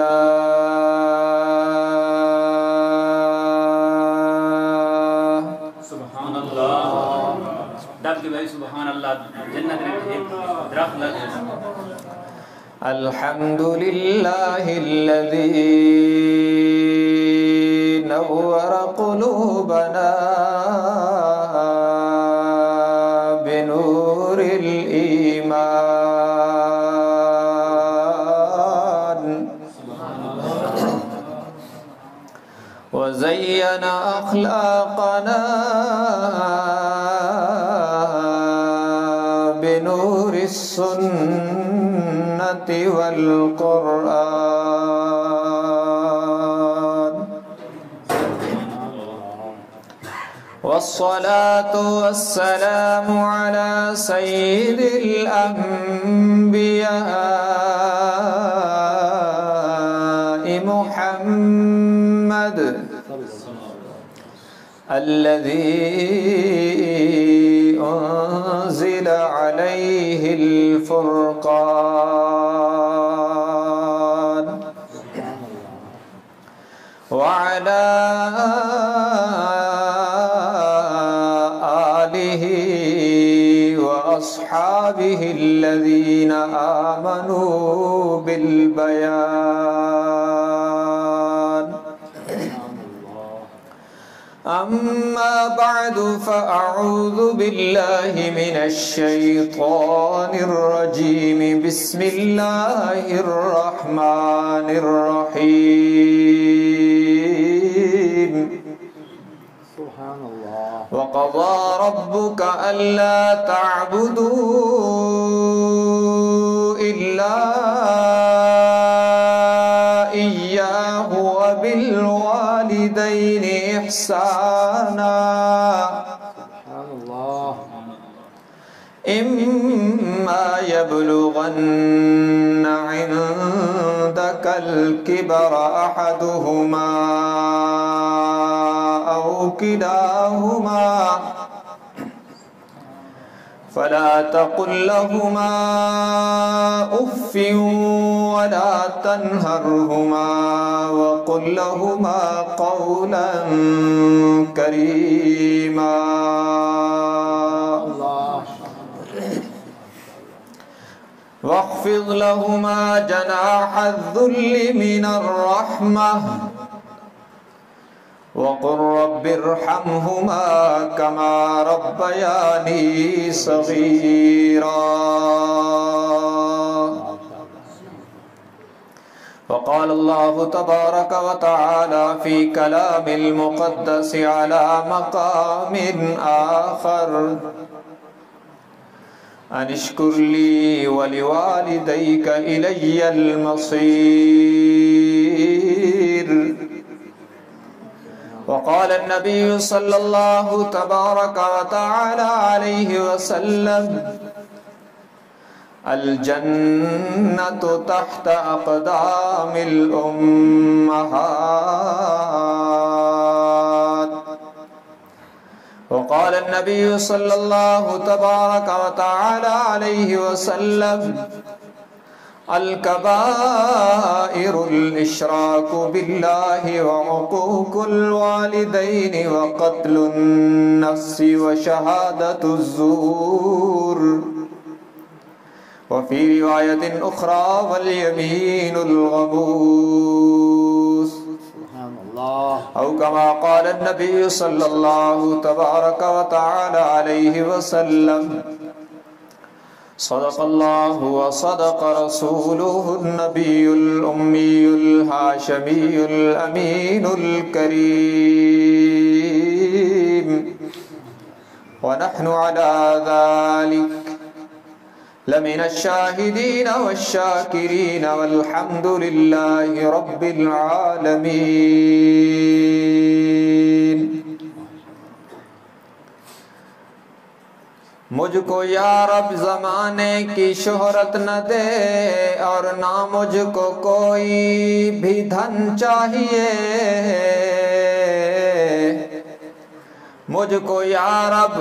للہ سبحان اللہ ڈب کے بھائی سبحان اللہ جنت میں ایک درخت لگے الحمد للہ الذی نور قلوبنا بنور الایمان وزین اخلاقنا بنور السنة والقرآن والصلاة والسلام على سيد الأنبياء محمد الذي أنزل عليه الفرقان وعلى آله وأصحابه الذين آمنوا بالبيان أما بعد فأعوذ بالله من الشيطان الرجيم بسم الله الرحمن الرحيم سبحان الله وقضى ربك ألا تعبدوا إلا إياه وبالوالدين إحسانا سبحان الله إما يبلغن عندك الكبر أحدهما أو كلاهما فلا تقل لهما أف ولا تنهرهما وقل لهما قولا كريما واخفض لهما جناح الذل من الرحمة وقل رب ارحمهما كما ربياني صغيرا وقال الله تبارك وتعالى في كلام المقدس على مقام آخر أن اشكر لي ولوالديك إلي المصير وقال النبي صلى الله تبارك وتعالى عليه وسلم الجنة تحت أقدام الأمهات وقال النبي صلى الله تبارك وتعالى عليه وسلم الكبائر الإشراك بالله وعقوق الوالدين وقتل النفس وشهادة الزور وفي رواية أخرى واليمين الغموس سبحان الله أو كما قال النبي صلى الله تبارك وتعالى عليه وسلم صدق الله وصدق رسوله النبي الأمي الهاشمي الأمين الكريم ونحن على ذلك لمن الشاهدين والشاكرين والحمد لله رب العالمين مجھ کو یا رب زمانے کی شہرت نہ دے اور نہ مجھ کو کوئی بھی دھن چاہیے مجھ کو یا رب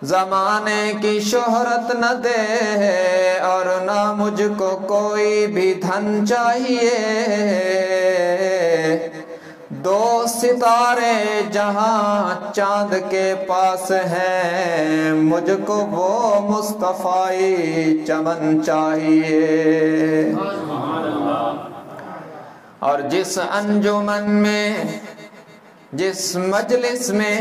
زمانے کی شہرت نہ دے اور نہ مجھ کو کوئی بھی دھن چاہیے، دو ستارے جہاں چاند کے پاس ہیں، مجھ کو وہ مصطفی چمن چاہیے۔ اور جس انجمن میں، جس مجلس میں،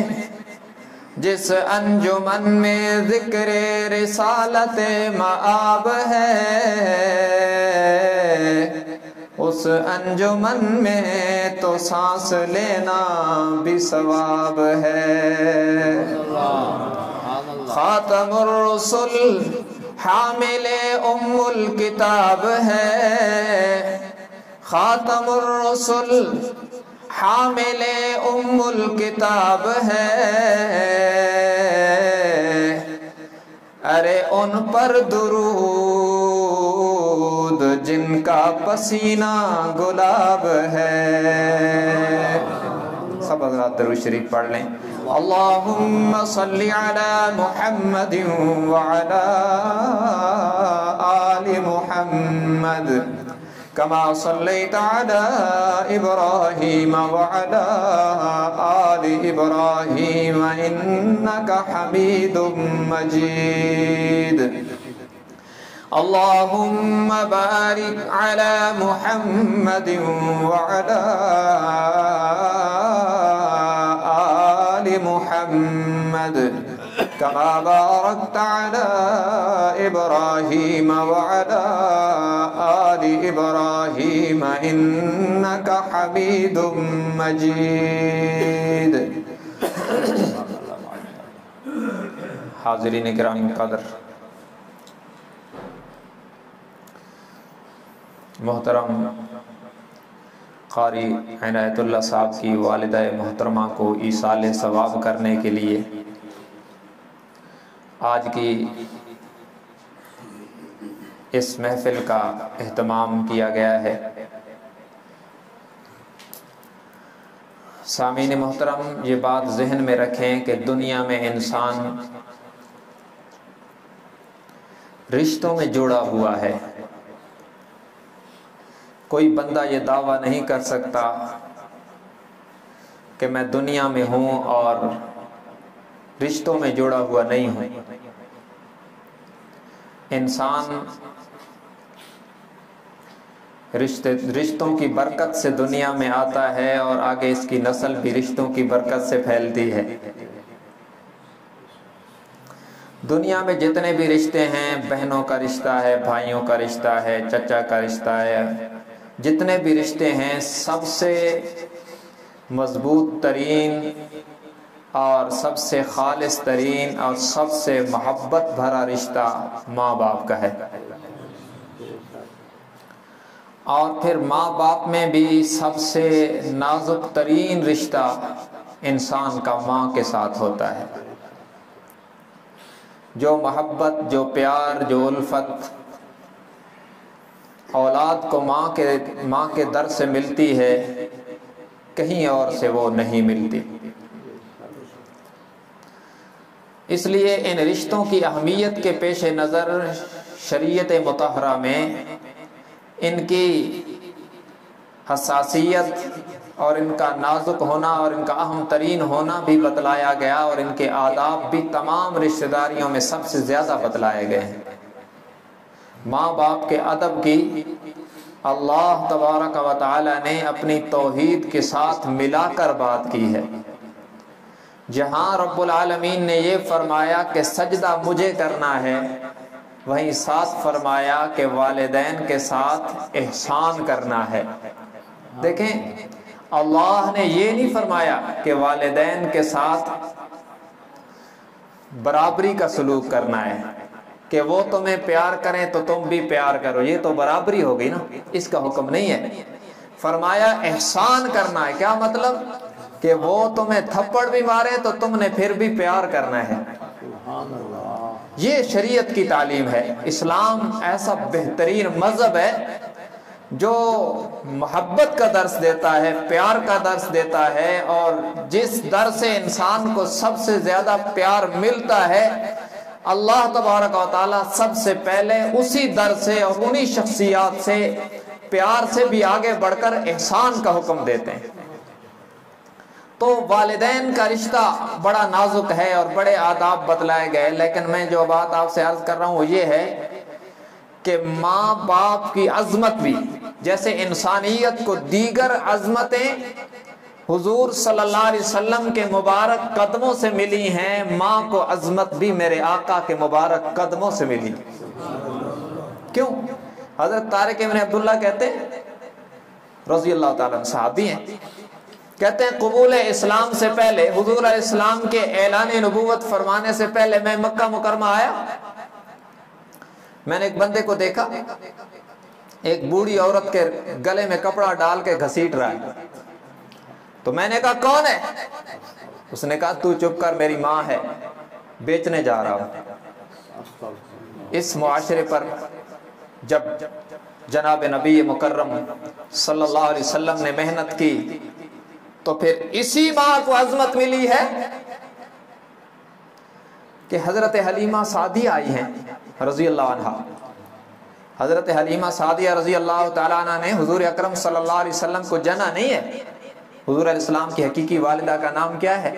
جس انجمن میں ذکر رسالت مآب ہے، اس انجمن میں تو سانس لینا بھی ثواب ہے۔ خاتم الرسل حامل ام الکتاب ہے، خاتم الرسل حامل ام الکتاب ہے، ارے ان پر درود جن کا پسینہ گلاب ہے۔ سب حضرات درود شریف پڑھ لیں۔ اللہم صلی علی محمد وعلی آل محمد کما صلیت علی ابراہیم وعلی آل ابراہیم انکا حمید مجید۔ اللہم بارک علی محمد وعلی آل محمد کما بارکت علی ابراہیم وعلی آل ابراہیم انکا حمید مجید۔ حاضرین کرام قدر، محترم قاری عنایت اللہ صاحب کی والدہ محترمہ کو ایصال ثواب کرنے کے لیے آج کی اس محفل کا اہتمام کیا گیا ہے۔ سامعین محترم، یہ بات ذہن میں رکھیں کہ دنیا میں انسان رشتوں میں جڑا ہوا ہے۔ کوئی بندہ یہ دعویٰ نہیں کر سکتا کہ میں دنیا میں ہوں اور رشتوں میں جڑا ہوا نہیں ہوں۔ انسان رشتوں کی برکت سے دنیا میں آتا ہے اور آگے اس کی نسل بھی رشتوں کی برکت سے پھیلتی ہے۔ دنیا میں جتنے بھی رشتے ہیں، بہنوں کا رشتہ ہے، بھائیوں کا رشتہ ہے، چچا کا رشتہ ہے، جتنے بھی رشتے ہیں، سب سے مضبوط ترین اور سب سے خالص ترین اور سب سے محبت بھرا رشتہ ماں باپ کا ہے۔ اور پھر ماں باپ میں بھی سب سے نازک ترین رشتہ انسان کا ماں کے ساتھ ہوتا ہے۔ جو محبت، جو پیار، جو الفت اولاد کو ماں کے در سے ملتی ہے، کہیں اور سے وہ نہیں ملتی۔ اس لیے ان رشتوں کی اہمیت کے پیش نظر شریعت مطہرہ میں ان کی حساسیت اور ان کا نازک ہونا اور ان کا اہم ترین ہونا بھی بتلایا گیا، اور ان کے آداب بھی تمام رشتہ داریوں میں سب سے زیادہ بتلائے گئے ہیں۔ ماں باپ کے ادب کی اللہ تبارک و تعالی نے اپنی توحید کے ساتھ ملا کر بات کی ہے۔ جہاں رب العالمین نے یہ فرمایا کہ سجدہ مجھے کرنا ہے، وہیں ساتھ فرمایا کہ والدین کے ساتھ احسان کرنا ہے۔ دیکھیں، اللہ نے یہ نہیں فرمایا کہ والدین کے ساتھ برابری کا سلوک کرنا ہے، کہ وہ تمہیں پیار کریں تو تم بھی پیار کرو، یہ تو برابری ہو گئی نا، اس کا حکم نہیں ہے۔ فرمایا احسان کرنا ہے، کیا مطلب؟ کہ وہ تمہیں تھپڑ بھی مارے تو تم نے پھر بھی پیار کرنا ہے۔ یہ شریعت کی تعلیم ہے۔ اسلام ایسا بہترین مذہب ہے جو محبت کا درس دیتا ہے، پیار کا درس دیتا ہے، اور جس در سے انسان کو سب سے زیادہ پیار ملتا ہے، اللہ تبارک و تعالیٰ سب سے پہلے اسی در سے اور انہی شخصیات سے پیار سے بھی آگے بڑھ کر احسان کا حکم دیتے ہیں۔ تو والدین کا رشتہ بڑا نازک ہے اور بڑے آداب بتلائے گئے، لیکن میں جو بات آپ سے عرض کر رہا ہوں وہ یہ ہے کہ ماں باپ کی عظمت بھی جیسے انسانیت کو دیگر عظمتیں حضور صلی اللہ علیہ وسلم کے مبارک قدموں سے ملی ہیں، ماں کو عظمت بھی میرے آقا کے مبارک قدموں سے ملی۔ کیوں؟ حضرت طارق ابن عبداللہ کہتے رضی اللہ تعالیٰ صحابی ہیں، کہتے ہیں قبول اسلام سے پہلے، حضور علیہ السلام کے اعلان نبوت فرمانے سے پہلے میں مکہ مکرمہ آیا، میں نے ایک بندے کو دیکھا، ایک بوڑھی عورت کے گلے میں کپڑا ڈال کے گھسیٹ رہا ہے، تو میں نے کہا کون ہے؟ اس نے کہا تو چپ کر، میری ماں ہے، بیچنے جا رہا ہوں۔ اس معاشرے پر جب جناب نبی مکرم صلی اللہ علیہ وسلم نے محنت کی تو پھر اسی ماں کو عظمت ملی ہے کہ حضرت حلیمہ سعدیہ آئی ہیں رضی اللہ عنہ۔ حضرت حلیمہ سعدیہ رضی اللہ تعالیٰ عنہ نے حضور اکرم صلی اللہ علیہ وسلم کو جنا نہیں ہے۔ حضور علیہ السلام کی حقیقی والدہ کا نام کیا ہے؟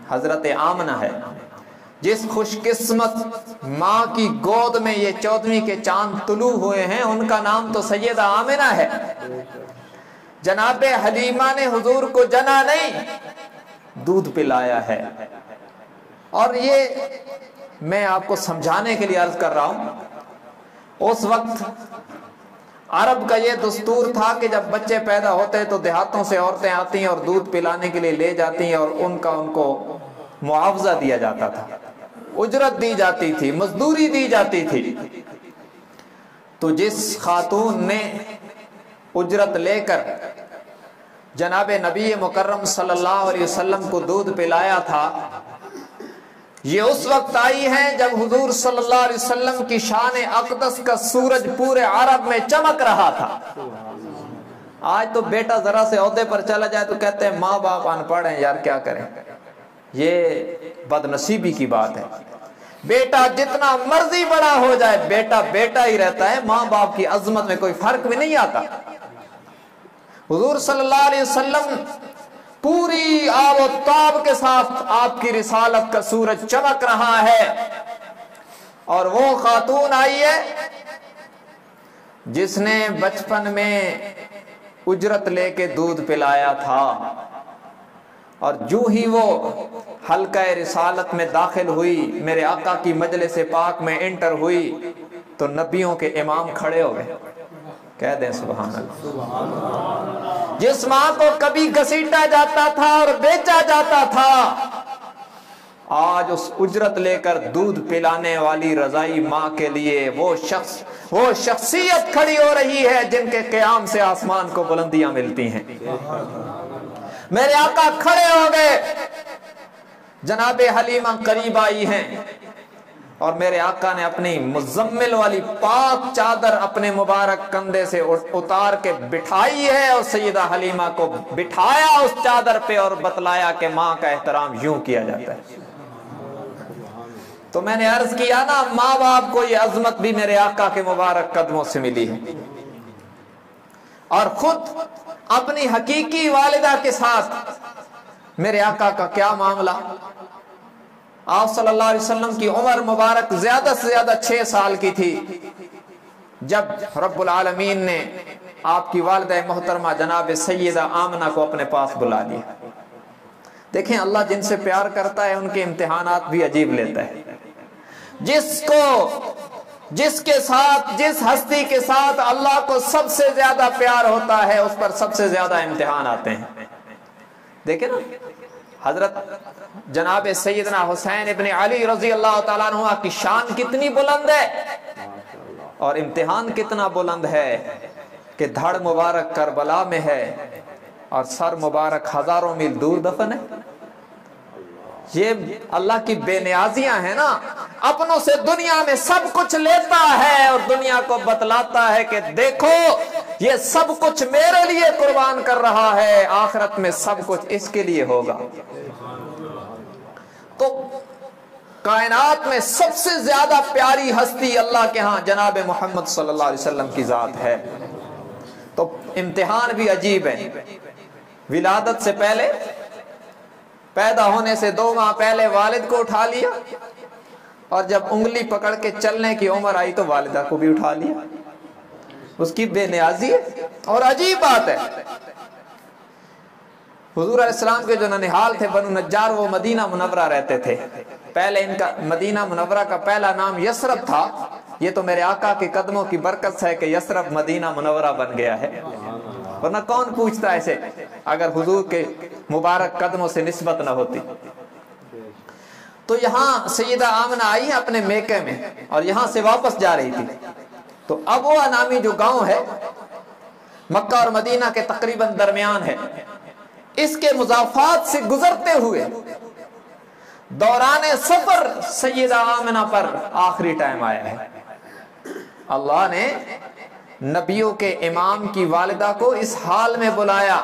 حضرت آمنہ ہے۔ جس خوش قسمت ماں کی گود میں یہ 14ویں کے چاند طلوع ہوئے ہیں ان کا نام تو سیدہ آمنہ ہے۔ جناب حلیمہ نے حضور کو جنا نہیں، دودھ پلایا ہے۔ اور یہ میں آپ کو سمجھانے کے لیے عرض کر رہا ہوں، اس وقت عرب کا یہ دستور تھا کہ جب بچے پیدا ہوتے تو دیہاتوں سے عورتیں آتی ہیں اور دودھ پلانے کے لیے لے جاتی ہیں، اور ان کو معاوضہ دیا جاتا تھا، اجرت دی جاتی تھی، مزدوری دی جاتی تھی۔ تو جس خاتون نے اجرت لے کر جناب نبی مکرم صلی اللہ علیہ وسلم کو دودھ پلایا تھا، یہ اس وقت آئی ہیں جب حضور صلی اللہ علیہ وسلم کی شان اقدس کا سورج پورے عرب میں چمک رہا تھا۔ آج تو بیٹا ذرا سے عہدے پر چلا جائے تو کہتے ہیں ماں باپ ان پڑھ ہیں، یار کیا کریں۔ یہ بد نصیبی کی بات ہے۔ بیٹا جتنا مرضی بڑا ہو جائے بیٹا بیٹا ہی رہتا ہے، ماں باپ کی عظمت میں کوئی فرق بھی نہیں آتا۔ حضور صلی اللہ علیہ وسلم پوری آب و تاب کے ساتھ آپ کی رسالت کا سورج چمک رہا ہے، اور وہ خاتون آئی ہے جس نے بچپن میں اجرت لے کے دودھ پلایا تھا، اور جو ہی وہ حلقہ رسالت میں داخل ہوئی، میرے آقا کی مجلس پاک میں انٹر ہوئی، تو نبیوں کے امام کھڑے ہو گئے۔ کہہ دیں سبحان اللہ۔ جس ماں کو کبھی گھسیٹا جاتا تھا اور بیچا جاتا تھا، آج اس اجرت لے کر دودھ پلانے والی رضائی ماں کے لیے وہ شخصیت کھڑی ہو رہی ہے جن کے قیام سے آسمان کو بلندیاں ملتی ہیں۔ میرے آقا کھڑے ہو گئے، جناب حلیمہ قریب آئی ہیں، اور میرے آقا نے اپنی مزمل والی پاک چادر اپنے مبارک کندھے سے اتار کے بٹھائی ہے، اور سیدہ حلیمہ کو بٹھایا اس چادر پہ اور بتلایا کہ ماں کا احترام یوں کیا جاتا ہے۔ تو میں نے عرض کیا نا، ماں باپ کو یہ عظمت بھی میرے آقا کے مبارک قدموں سے ملی ہے۔ اور خود اپنی حقیقی والدہ کے ساتھ میرے آقا کا کیا معاملہ، آپ صلی اللہ علیہ وسلم کی عمر مبارک زیادہ سے زیادہ 6 سال کی تھی جب رب العالمین نے آپ کی والدہ محترمہ جناب سیدہ آمنہ کو اپنے پاس بلا لیا۔ دیکھیں اللہ جن سے پیار کرتا ہے ان کے امتحانات بھی عجیب لیتا ہے۔ جس کے ساتھ، جس ہستی کے ساتھ اللہ کو سب سے زیادہ پیار ہوتا ہے اس پر سب سے زیادہ امتحان آتے ہیں۔ دیکھیں نا، حضرت جناب سیدنا حسین ابن علی رضی اللہ تعالیٰ عنہ کی شان کتنی بلند ہے، اور امتحان کتنا بلند ہے کہ دھڑ مبارک کربلا میں ہے اور سر مبارک ہزاروں میل دور دفن ہے۔ یہ اللہ کی بے نیازیاں ہیں نا، اپنوں سے دنیا میں سب کچھ لیتا ہے اور دنیا کو بتلاتا ہے کہ دیکھو یہ سب کچھ میرے لیے قربان کر رہا ہے، آخرت میں سب کچھ اس کے لیے ہوگا۔ تو کائنات میں سب سے زیادہ پیاری ہستی اللہ کے ہاں جناب محمد صلی اللہ علیہ وسلم کی ذات ہے۔ تو امتحان بھی عجیب ہے، ولادت سے پہلے، پیدا ہونے سے 2 ماہ پہلے والد کو اٹھا لیا، اور جب انگلی پکڑ کے چلنے کی عمر آئی تو والدہ کو بھی اٹھا لیا۔ اس کی بے نیازی ہے۔ اور عجیب بات ہے، حضور علیہ السلام کے جو ننہال تھے بنو نجار، وہ مدینہ منورہ رہتے تھے۔ پہلے ان کا مدینہ منورہ کا پہلا نام یثرب تھا۔ یہ تو میرے آقا کے قدموں کی برکت ہے کہ یثرب مدینہ منورہ بن گیا ہے، ورنہ کون پوچھتا ایسے اگر حضور کے مبارک قدموں سے نسبت نہ ہوتی۔ تو یہاں سیدہ آمنہ آئی اپنے میکے میں، اور یہاں سے واپس جا رہی تھی۔ تو ابوا نامی جو گاؤں ہے مکہ اور مدینہ کے تقریباً درمیان ہے، اس کے مضافات سے گزرتے ہوئے دوران سفر سیدہ آمنہ پر آخری ٹائم آیا ہے۔ اللہ نے نبیوں کے امام کی والدہ کو اس حال میں بلایا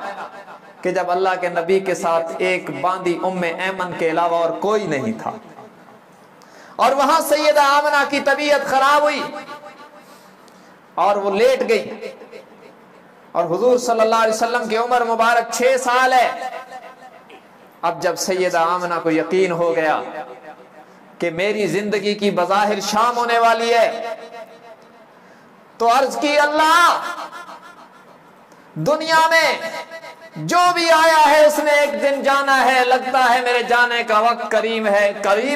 کہ جب اللہ کے نبی کے ساتھ ایک باندی ام ایمن کے علاوہ اور کوئی نہیں تھا، اور وہاں سیدہ آمنہ کی طبیعت خراب ہوئی اور وہ لیٹ گئی، اور حضور صلی اللہ علیہ وسلم کی عمر مبارک 6 سال ہے۔ اب جب سیدہ آمنہ کو یقین ہو گیا کہ میری زندگی کی بظاہر شام ہونے والی ہے، تو عرض کی اللہ دنیا میں جو بھی آیا ہے اس نے ایک دن جانا ہے، لگتا ہے میرے جانے کا وقت قریب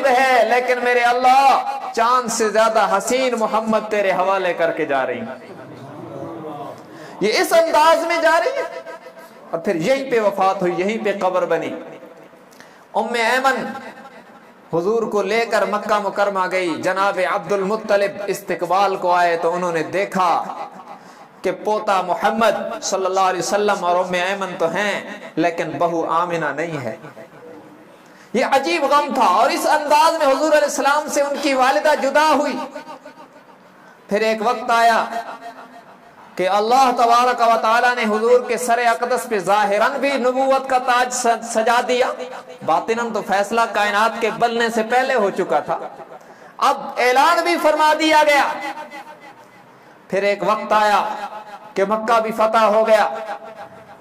ہے، لیکن میرے اللہ چاند سے زیادہ حسین محمد تیرے حوالے کر کے جا رہی ہوں۔ یہ اس انداز میں جا رہی ہے، اور پھر یہیں پہ وفات ہوئی، یہیں پہ قبر بنی۔ ام ایمن حضور کو لے کر مکہ مکرمہ گئی، جناب عبد المطلب استقبال کو آئے تو انہوں نے دیکھا کہ پوتا محمد صلی اللہ علیہ وسلم اور ام ایمن تو ہیں لیکن بہو آمنہ نہیں ہے۔ یہ عجیب غم تھا، اور اس انداز میں حضور علیہ السلام سے ان کی والدہ جدا ہوئی۔ پھر ایک وقت آیا کہ اللہ تبارک و تعالیٰ نے حضور کے سر اقدس پہ ظاہراً بھی نبوت کا تاج سجا دیا، باطناً تو فیصلہ کائنات کے بننے سے پہلے ہو چکا تھا، اب اعلان بھی فرما دیا گیا۔ پھر ایک وقت آیا کہ مکہ بھی فتح ہو گیا،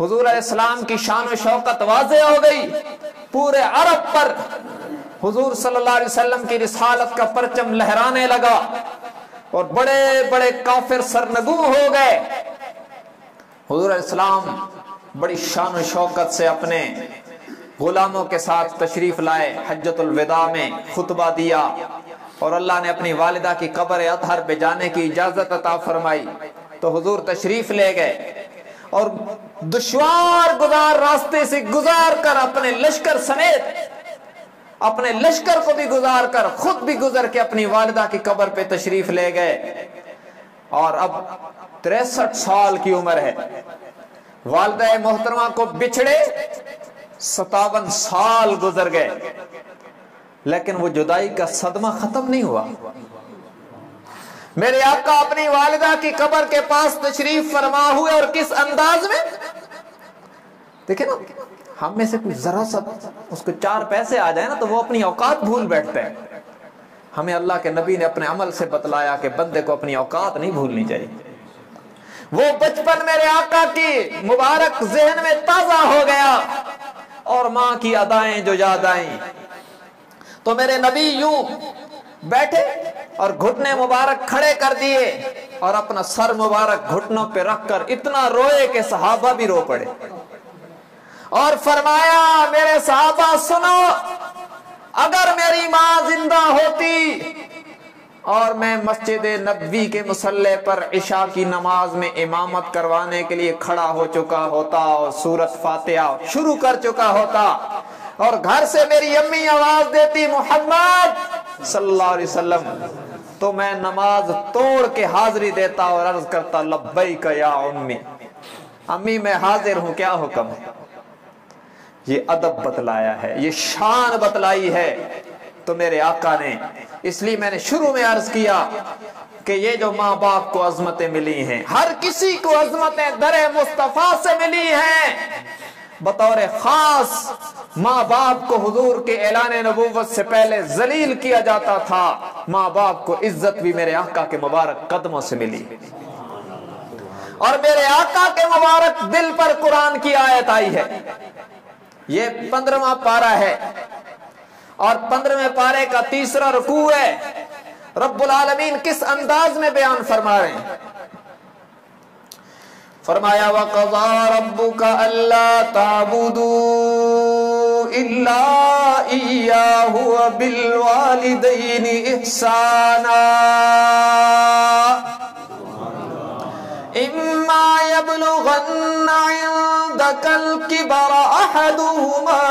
حضور علیہ السلام کی شان و شوکت واضح ہو گئی، پورے عرب پر حضور صلی اللہ علیہ وسلم کی رسالت کا پرچم لہرانے لگا، اور بڑے بڑے کافر سرنگوں ہو گئے۔ حضور علیہ السلام بڑی شان و شوکت سے اپنے غلاموں کے ساتھ تشریف لائے، حجۃ الوداع میں خطبہ دیا، اور اللہ نے اپنی والدہ کی قبر اطہر پہ جانے کی اجازت عطا فرمائی، تو حضور تشریف لے گئے، اور دشوار گزار راستے سے گزار کر اپنے لشکر سمیت، اپنے لشکر کو بھی گزار کر خود بھی گزر کے اپنی والدہ کی قبر پہ تشریف لے گئے۔ اور اب 63 سال کی عمر ہے، والدہ محترمہ کو بچھڑے 57 سال گزر گئے، لیکن وہ جدائی کا صدمہ ختم نہیں ہوا۔ میرے آقا اپنی والدہ کی قبر کے پاس تشریف فرما ہوئے، اور کس انداز میں دیکھیں نا، ہم میں سے کوئی ذرا سا اس کو 4 پیسے آ جائے نا تو وہ اپنی اوقات بھول بیٹھتے ہیں۔ ہمیں اللہ کے نبی نے اپنے عمل سے بتلایا کہ بندے کو اپنی اوقات نہیں بھولنی چاہیے۔ وہ بچپن میرے آقا کی مبارک ذہن میں تازہ ہو گیا، اور ماں کی ادائیں جو یاد آئیں، تو میرے نبی یوں بیٹھے اور گھٹنے مبارک کھڑے کر دیے، اور اپنا سر مبارک گھٹنوں پہ رکھ کر اتنا روئے کہ صحابہ بھی رو پڑے، اور فرمایا میرے صحابہ سنو، اگر میری ماں زندہ ہوتی اور میں مسجد نبوی کے مصلی پر عشاء کی نماز میں امامت کروانے کے لیے کھڑا ہو چکا ہوتا اور سورۃ فاتحہ شروع کر چکا ہوتا، اور گھر سے میری امی آواز دیتی محمد صلی اللہ علیہ وسلم، تو میں نماز توڑ کے حاضری دیتا اور عرض کرتا لبیک یا امی، امی میں حاضر ہوں، کیا حکم ہے؟ یہ ادب بتلایا ہے، یہ شان بتلائی ہے۔ تو میرے آقا نے، اس لیے میں نے شروع میں عرض کیا کہ یہ جو ماں باپ کو عظمتیں ملی ہیں، ہر کسی کو عظمتیں در مصطفیٰ سے ملی ہیں، بطور خاص ماں باپ کو حضور کے اعلان نبوت سے پہلے ذلیل کیا جاتا تھا، ماں باپ کو عزت بھی میرے آقا کے مبارک قدموں سے ملی، اور میرے آقا کے مبارک دل پر قرآن کی آیت آئی ہے۔ یہ 15واں پارہ ہے اور 15ویں پارے کا تیسرا رکوع ہے۔ رب العالمین کس انداز میں بیان فرما رہے ہیں؟ فرمایا وَقَضَى رَبُّكَ أَلَّا تَعْبُدُوا إِلَّا إِيَّاهُ وَبِالْوَالِدَيْنِ إِحْسَانًا إِمَّا يَبْلُغَنَّ عِندَكَ الْكِبَرَ أَحَدُهُمَا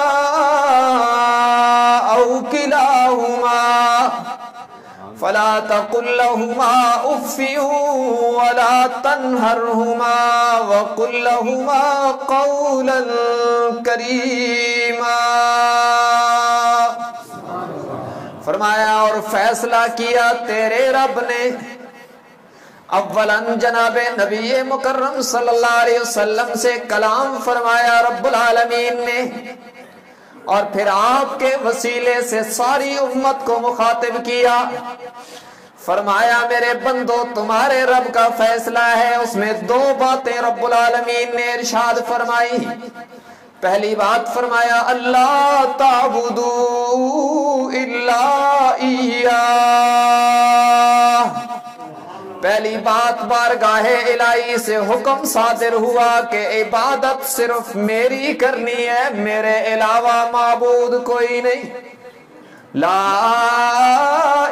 أَوْ كِلَاهُمَا فَلَا تَقُلْ لَهُمَا أُفٍّ وَلَا تَنْهَرْهُمَا وَقُلْ لَهُمَا قَوْلًا كَرِيمًا۔ فرمایا اور فیصلہ کیا تیرے رب نے، اولاً جناب نبی مکرم صلی اللہ علیہ وسلم سے کلام فرمایا رب العالمین نے، اور پھر آپ کے وسیلے سے ساری امت کو مخاطب کیا۔ فرمایا میرے بندو تمہارے رب کا فیصلہ ہے، اس میں دو باتیں رب العالمین نے ارشاد فرمائی۔ پہلی بات فرمایا اللہ تعبدوا الا ایاہ، پہلی بات بارگاہ الہی سے حکم صادر ہوا کہ عبادت صرف میری کرنی ہے، میرے علاوہ معبود کوئی نہیں۔ لا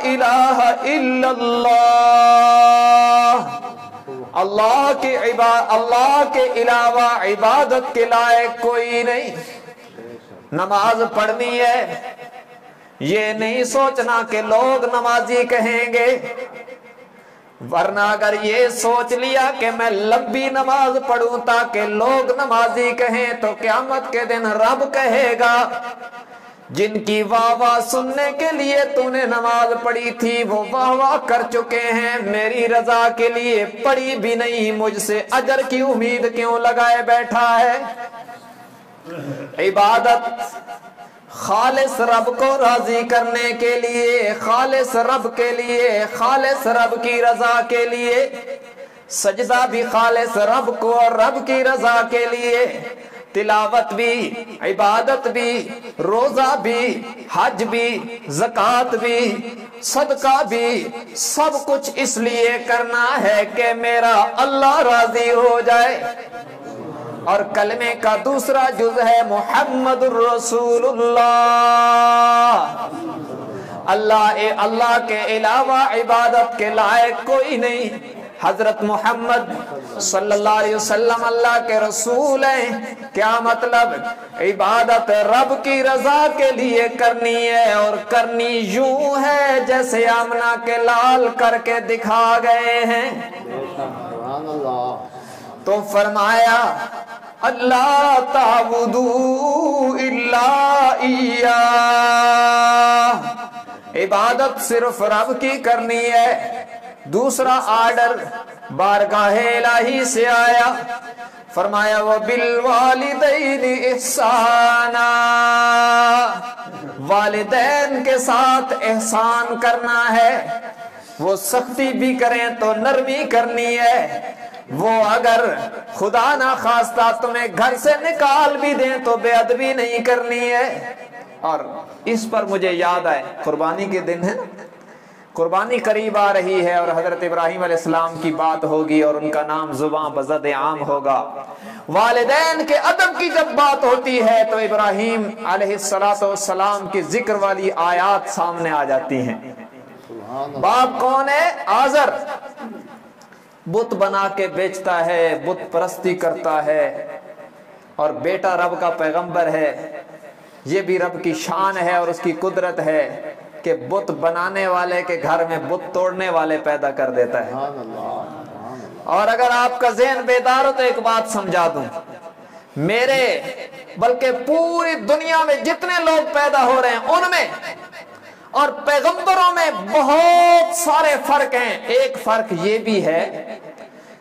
الہ الا اللہ، اللہ کے علاوہ عبادت کے لائق کوئی نہیں۔ نماز پڑھنی ہے، یہ نہیں سوچنا کہ لوگ نمازی کہیں گے، ورنہ اگر یہ سوچ لیا کہ میں لمبی نماز پڑھوں تاکہ لوگ نمازی کہیں تو قیامت کے دن رب کہے گا جن کی واہ واہ سننے کے لیے تو نے نماز پڑھی تھی وہ واہ واہ کر چکے ہیں، میری رضا کے لیے پڑھی بھی نہیں، مجھ سے اجر کی امید کیوں لگائے بیٹھا ہے؟ عبادت خالص رب کو راضی کرنے کے لیے، خالص رب کے لیے، خالص رب کی رضا کے لیے، سجدہ بھی خالص رب کو اور رب کی رضا کے لیے، تلاوت بھی، عبادت بھی، روزہ بھی، حج بھی، زکوٰۃ بھی، صدقہ بھی، سب کچھ اس لیے کرنا ہے کہ میرا اللہ راضی ہو جائے۔ اور کلمے کا دوسرا جز ہے محمد الرسول اللہ، اللہ کے علاوہ عبادت کے لائق کوئی نہیں۔ حضرت محمد صلی اللہ علیہ وسلم اللہ کے رسول ہیں۔ کیا مطلب؟ عبادت رب کی رضا کے لیے کرنی ہے، اور کرنی یوں ہے جیسے آمنہ کے لال کر کے دکھا گئے ہیں۔ تو فرمایا اللہ تعبدوا الا ایاہ، عبادت صرف رب کی کرنی ہے۔ دوسرا آرڈر بارگاہ الہی سے آیا، فرمایا وَبِالْوَالِدَيْنِ احسانا، والدین کے ساتھ احسان کرنا ہے۔ وہ سختی بھی کریں تو نرمی کرنی ہے، وہ اگر خدا نہ خواستہ تمہیں گھر سے نکال بھی دیں تو بے ادبی نہیں کرنی ہے۔ اور اس پر مجھے یاد آئے قربانی کے دن ہے، قربانی قریب آ رہی ہے اور حضرت ابراہیم علیہ السلام کی بات ہوگی اور ان کا نام زباں بزد عام ہوگا۔ والدین کے ادب کی جب بات ہوتی ہے تو ابراہیم علیہ السلام کی ذکر والی آیات سامنے آ جاتی ہیں۔ باپ کون ہے؟ آزر، بت بنا کے بیچتا ہے، بت پرستی کرتا ہے، اور بیٹا رب کا پیغمبر ہے۔ یہ بھی رب کی شان ہے اور اس کی قدرت ہے کہ بت بنانے والے کے گھر میں بت توڑنے والے پیدا کر دیتا ہے۔ اور اگر آپ کا ذہن بیدار ہو تو ایک بات سمجھا دوں، میرے بلکہ پوری دنیا میں جتنے لوگ پیدا ہو رہے ہیں ان میں اور پیغمبروں میں بہت سارے فرق ہیں. ایک فرق یہ بھی ہے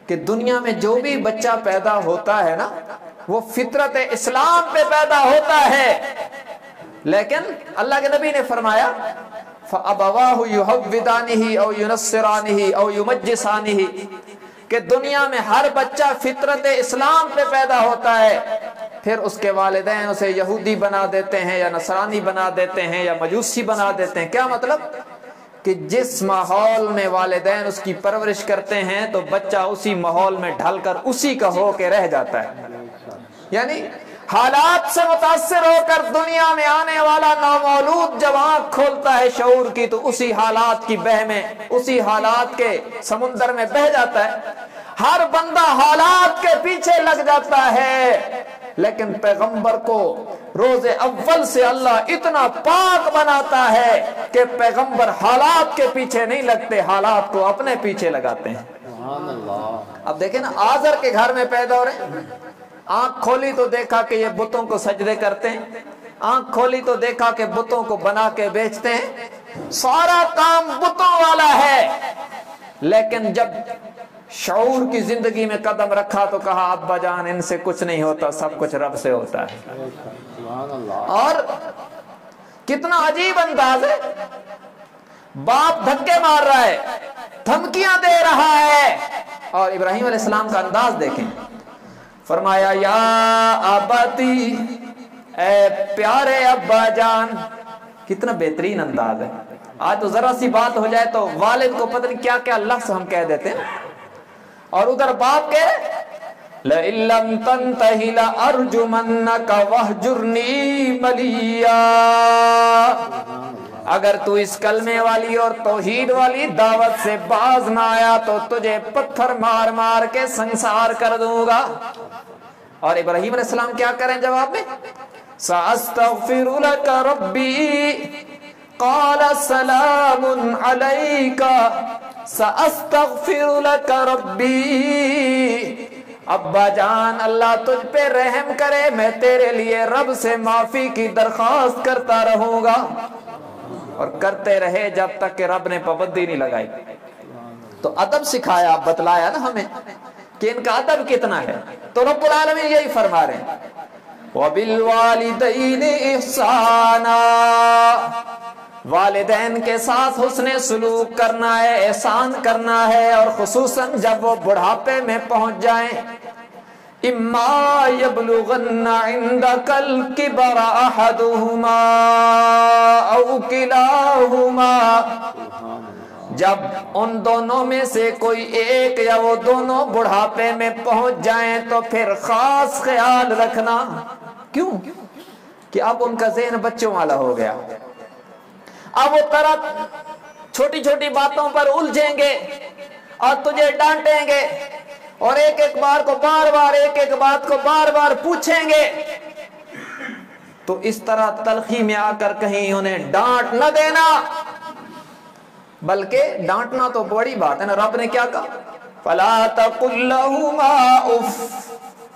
کہ دنیا میں جو بھی بچہ پیدا ہوتا ہے نا وہ فطرت اسلام پہ پیدا ہوتا ہے، لیکن اللہ کے نبی نے فرمایا فَأَبَوَاهُ يُحَوِّدَانِهِ أَوْ يُنَصِّرَانِهِ أَوْ يُمَجِّسَانِهِ کہ دنیا میں ہر بچہ فطرت اسلام پہ پیدا ہوتا ہے، پھر اس کے والدین اسے یہودی بنا دیتے ہیں یا نصرانی بنا دیتے ہیں یا مجوسی بنا دیتے ہیں. کیا مطلب؟ کہ جس ماحول میں والدین اس کی پرورش کرتے ہیں تو بچہ اسی ماحول میں ڈھل کر اسی کا ہو کے رہ جاتا ہے. یعنی حالات سے متاثر ہو کر دنیا میں آنے والا نامولود جب آنکھ کھولتا ہے شعور کی تو اسی حالات کی بہ میں، اسی حالات کے سمندر میں بہ جاتا ہے. ہر بندہ حالات کے پیچھے لگ جاتا ہے، لیکن پیغمبر کو روز اول سے اللہ اتنا پاک بناتا ہے کہ پیغمبر حالات کے پیچھے نہیں لگتے، حالات کو اپنے پیچھے لگاتے ہیں. سبحان اللہ. اب دیکھیں نا، آزر کے گھر میں پیدا ہو رہے ہیں، آنکھ کھولی تو دیکھا کہ یہ بتوں کو سجدے کرتے ہیں، آنکھ کھولی تو دیکھا کہ بتوں کو بنا کے بیچتے ہیں، سارا کام بتوں والا ہے. لیکن جب شعور کی زندگی میں قدم رکھا تو کہا ابا جان ان سے کچھ نہیں ہوتا، سب کچھ رب سے ہوتا ہے. سبحان اللہ. اور کتنا عجیب انداز ہے، باپ دھکے مار رہا ہے، دھمکیاں دے رہا ہے، اور ابراہیم علیہ السلام کا انداز دیکھیں. فرمایا یا اباتی، اے پیارے ابا جان. کتنا بہترین انداز ہے. آج تو ذرا سی بات ہو جائے تو والد کو پتہ نہیں کیا کیا لفظ ہم کہہ دیتے ہیں، اور ادھر باپ کہہ رہے لَإِن لَّمْ تَنْتَهِ لَأَرْجُمَنَّكَ وَاهْجُرْنِي مَلِيًّا. اگر تو اس کلمے والی اور توحید والی دعوت سے باز نہ آیا تو تجھے پتھر مار مار کے سنسار کر دوں گا. اور ابراہیم علیہ السلام کیا کریں جواب میں؟ سَأَسْتَغْفِرُ لَكَ رَبِّي قَالَ سَلَامٌ عَلَيْكَ سَأَسْتَغْفِرُ لَكَ رَبِّي. ابا جان اللہ تجھ پہ رحم کرے، میں تیرے لیے رب سے معافی کی درخواست کرتا رہوں گا. اور کرتے رہے جب تک کہ رب نے پابندی نہیں لگائی. تو ادب سکھایا، بتلایا نا ہمیں کہ ان کا ادب کتنا ہے. تو رب العالمین یہی فرما رہے ہیں وَبِالْوَالِدَيْنِ إِحْسَانًا. والدین کے ساتھ حسن سلوک کرنا ہے، احسان کرنا ہے، اور خصوصاً جب وہ بڑھاپے میں پہنچ جائیں. اِمَّا يَبْلُغَنَّ عِنْدَكَ الْكِبَرَ أَحَدُهُمَا أَوْ كِلَاهُمَا. جب ان دونوں میں سے کوئی ایک یا وہ دونوں بڑھاپے میں پہنچ جائیں تو پھر خاص خیال رکھنا. کیوں؟ کہ اب ان کا ذہن بچوں والا ہو گیا. اب وہ طرح چھوٹی چھوٹی باتوں پر الجھیں گے اور تجھے ڈانٹیں گے، اور ایک ایک بار کو بار بار، ایک ایک بات کو بار بار پوچھیں گے. تو اس طرح تلخی میں آ کر کہیں انہیں ڈانٹ نہ دینا، بلکہ ڈانٹنا تو بڑی بات ہے نا. رب نے کیا کہا؟ فَلَا تَقُلْ لَهُمَا اُفْ.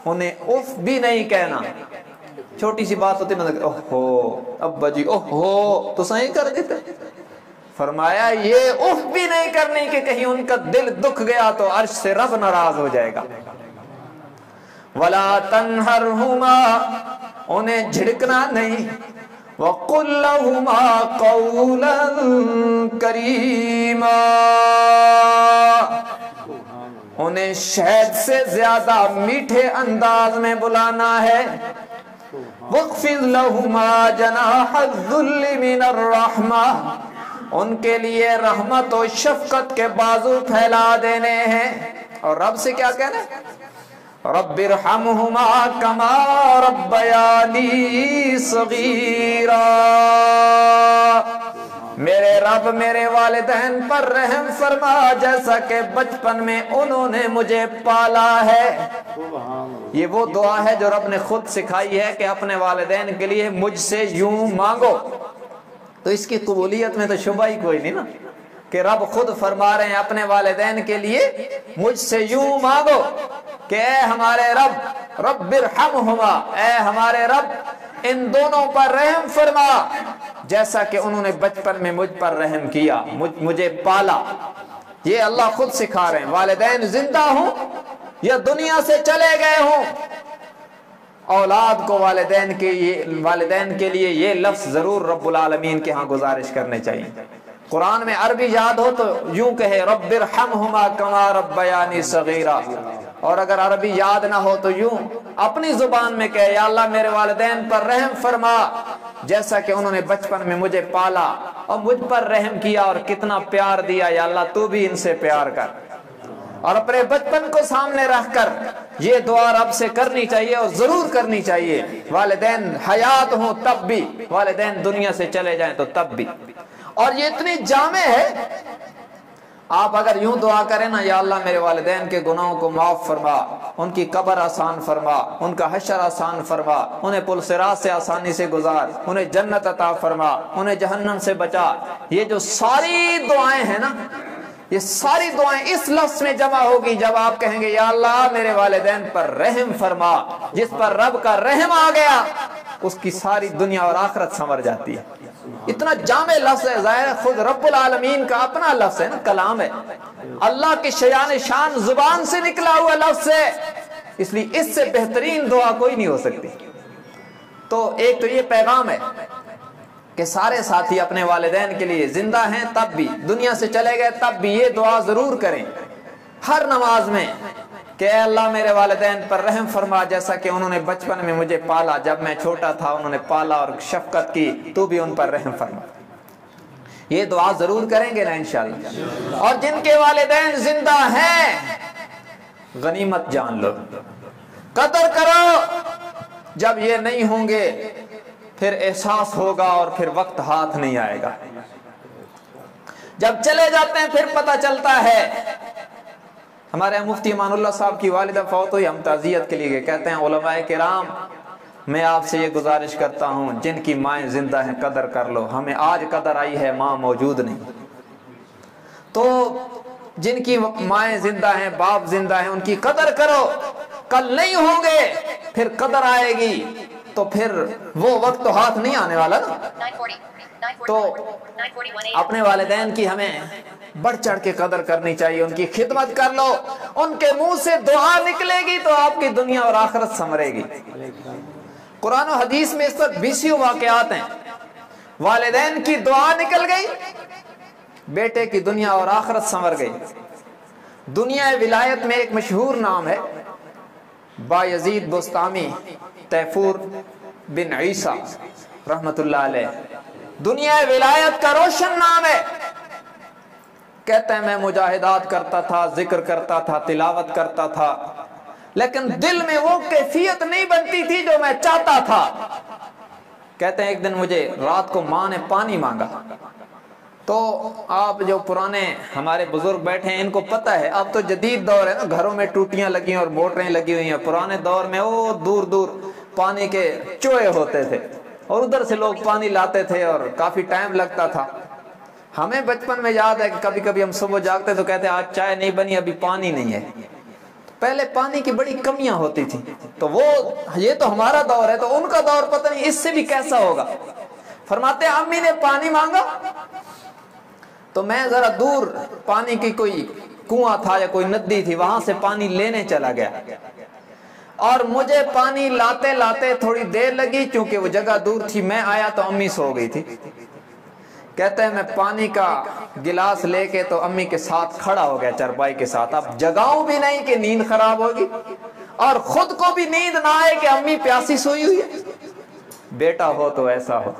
انہیں اف بھی نہیں کہنا. چھوٹی سی بات ہوتی ہے اوہو ابا جی اوہو تو صحیح کر دیتے. فرمایا یہ اف بھی نہیں کرنی کہ کہیں ان کا دل دکھ گیا تو عرش سے رب ناراض ہو جائے گا. وَلَا تَنْهَرْهُمَا. انہیں جھڑکنا نہیں. وَقُلْ لَهُمَا قَوْلًا كَرِيمًا. انہیں شہد سے زیادہ میٹھے انداز میں بلانا ہے. وَاخْفِضْ لَهُمَا جَنَاحَ الذُّلِّ مِنَ الرَّحْمَةِ. ان کے لیے رحمت و شفقت کے بازو پھیلا دینے ہیں. اور رب سے کیا کہنا ہے؟ رب ارحمہما کما ربیانی صغیرا. میرے رب میرے والدین پر رحم فرما جیسا کہ بچپن میں انہوں نے مجھے پالا ہے. یہ وہ دعا ہے جو رب نے خود سکھائی ہے کہ اپنے والدین کے لیے مجھ سے یوں مانگو. تو اس کی قبولیت میں تو شبہ ہی کوئی نہیں نا کہ رب خود فرما رہے ہیں اپنے والدین کے لیے مجھ سے یوں مانگو کہ اے ہمارے رب، رب ارحمہما، اے ہمارے رب ان دونوں پر رحم فرما جیسا کہ انہوں نے بچپن میں مجھ پر رحم کیا، مجھے پالا۔ یہ اللہ خود سکھا رہے ہیں، والدین زندہ ہوں یا دنیا سے چلے گئے ہوں، اولاد کو والدین کے لیے یہ لفظ ضرور رب العالمین کے ہاں گزارش کرنے چاہیے۔ قرآن میں عربی یاد ہو تو یوں کہے رب ارحمہما کما ربیانی صغیرا، اور اگر عربی یاد نہ ہو تو یوں اپنی زبان میں کہے یا اللہ میرے والدین پر رحم فرما جیسا کہ انہوں نے بچپن میں مجھے پالا اور مجھ پر رحم کیا اور کتنا پیار دیا، یا اللہ تو بھی ان سے پیار کر۔ اور اپنے بچپن کو سامنے رکھ کر یہ دعا رب سے کرنی چاہیے اور ضرور کرنی چاہیے، والدین حیات ہوں تب بھی، والدین دنیا سے چلے جائیں تو تب بھی۔ اور یہ اتنی جامع ہے، آپ اگر یوں دعا کریں نا یا اللہ میرے والدین کے گناہوں کو معاف فرما، ان کی قبر آسان فرما، ان کا حشر آسان فرما، انہیں پل صراط سے آسانی سے گزار، انہیں جنت عطا فرما، انہیں جہنم سے بچا، یہ جو ساری دعائیں ہیں نا، یہ ساری دعائیں اس لفظ میں جمع ہوگی جب آپ کہیں گے یا اللہ میرے والدین پر رحم فرما۔ جس پر رب کا رحم آ گیا اس کی ساری دنیا اور آخرت سنور جاتی ہے۔ اتنا جامع لفظ ہے، ظاہر ہے خود رب العالمین کا اپنا لفظ ہے نا، کلام ہے، اللہ کی شان زبان سے نکلا ہوا لفظ ہے، اس لیے اس سے بہترین دعا کوئی نہیں ہو سکتی۔ تو ایک تو یہ پیغام ہے کہ سارے ساتھی اپنے والدین کے لیے زندہ ہیں تب بھی، دنیا سے چلے گئے تب بھی یہ دعا ضرور کریں ہر نماز میں کہ اے اللہ میرے والدین پر رحم فرما جیسا کہ انہوں نے بچپن میں مجھے پالا، جب میں چھوٹا تھا انہوں نے پالا اور شفقت کی، تو بھی ان پر رحم فرما۔ یہ دعا ضرور کریں گے نا انشاءاللہ۔ اور جن کے والدین زندہ ہیں غنیمت جان لو، قدر کرو، جب یہ نہیں ہوں گے پھر احساس ہوگا اور پھر وقت ہاتھ نہیں آئے گا۔ جب چلے جاتے ہیں پھر پتہ چلتا ہے۔ ہمارے مفتی امان اللہ صاحب کی والدہ فوت ہوئی، ہم تعزیت کے لیے گئے، کہتے ہیں علماء کرام میں آپ سے یہ گزارش کرتا ہوں جن کی مائیں زندہ ہیں قدر کر لو، ہمیں آج قدر آئی ہے ماں موجود نہیں، تو جن کی مائیں زندہ ہیں باپ زندہ ہیں ان کی قدر کرو، کل نہیں ہوں گے پھر قدر آئے گی، تو پھر وہ وقت تو ہاتھ نہیں آنے والا نا۔ تو اپنے والدین کی ہمیں بڑھ چڑھ کے قدر کرنی چاہیے، ان کی خدمت کر لو، ان کے منہ سے دعا نکلے گی تو آپ کی دنیا اور آخرت سنورے گی۔ قرآن و حدیث میں اس وقت 20 واقعات ہیں، والدین کی دعا نکل گئی، بیٹے کی دنیا اور آخرت سنور گئی۔ دنیا ولایت میں ایک مشہور نام ہے بایزید بستامی تیفور بن عیسیٰ رحمت اللہ علیہ، دنیا ولایت کا روشن نام ہے۔ کہتے ہیں میں مجاہدات کرتا تھا، ذکر کرتا تھا، تلاوت کرتا تھا، لیکن دل میں وہ کیفیت نہیں بنتی تھی جو میں چاہتا تھا۔ کہتے ہیں ایک دن مجھے رات کو ماں نے پانی مانگا، تو آپ جو پرانے ہمارے بزرگ بیٹھے ہیں ان کو پتہ ہے، اب تو جدید دور ہے نا، گھروں میں ٹوٹیاں لگی ہیں اور موٹریں لگی ہوئی ہیں، پرانے دور میں وہ دور دور پانی کے چوئے ہوتے تھے اور ادھر سے لوگ پانی لاتے تھے اور کافی ٹائم لگتا تھا۔ ہمیں بچپن میں یاد ہے کہ کبھی کبھی ہم صبح جاگتے تو کہتے ہیں آج چائے نہیں بنی، ابھی پانی نہیں ہے۔ پہلے پانی کی بڑی کمیاں ہوتی تھی، تو وہ یہ تو ہمارا دور ہے، تو ان کا دور پتہ نہیں اس سے بھی کیسا ہوگا۔ فرماتے ہیں امی نے پانی مانگا تو میں ذرا دور پانی کی کوئی کنواں تھا یا کوئی ندی تھی وہاں سے پانی لینے چلا گیا، اور مجھے پانی لاتے لاتے تھوڑی دیر لگی، چونکہ وہ جگہ دور تھی، میں آیا تو امی سو گئی تھی۔ کہتے ہیں میں پانی کا گلاس لے کے تو امی کے ساتھ کھڑا ہو گیا چرپائی کے ساتھ، اب جگاؤں بھی نہیں کہ نیند خراب ہوگی اور خود کو بھی نیند نہ آئے کہ امی پیاسی سوئی ہوئی ہے۔ بیٹا ہو تو ایسا ہو،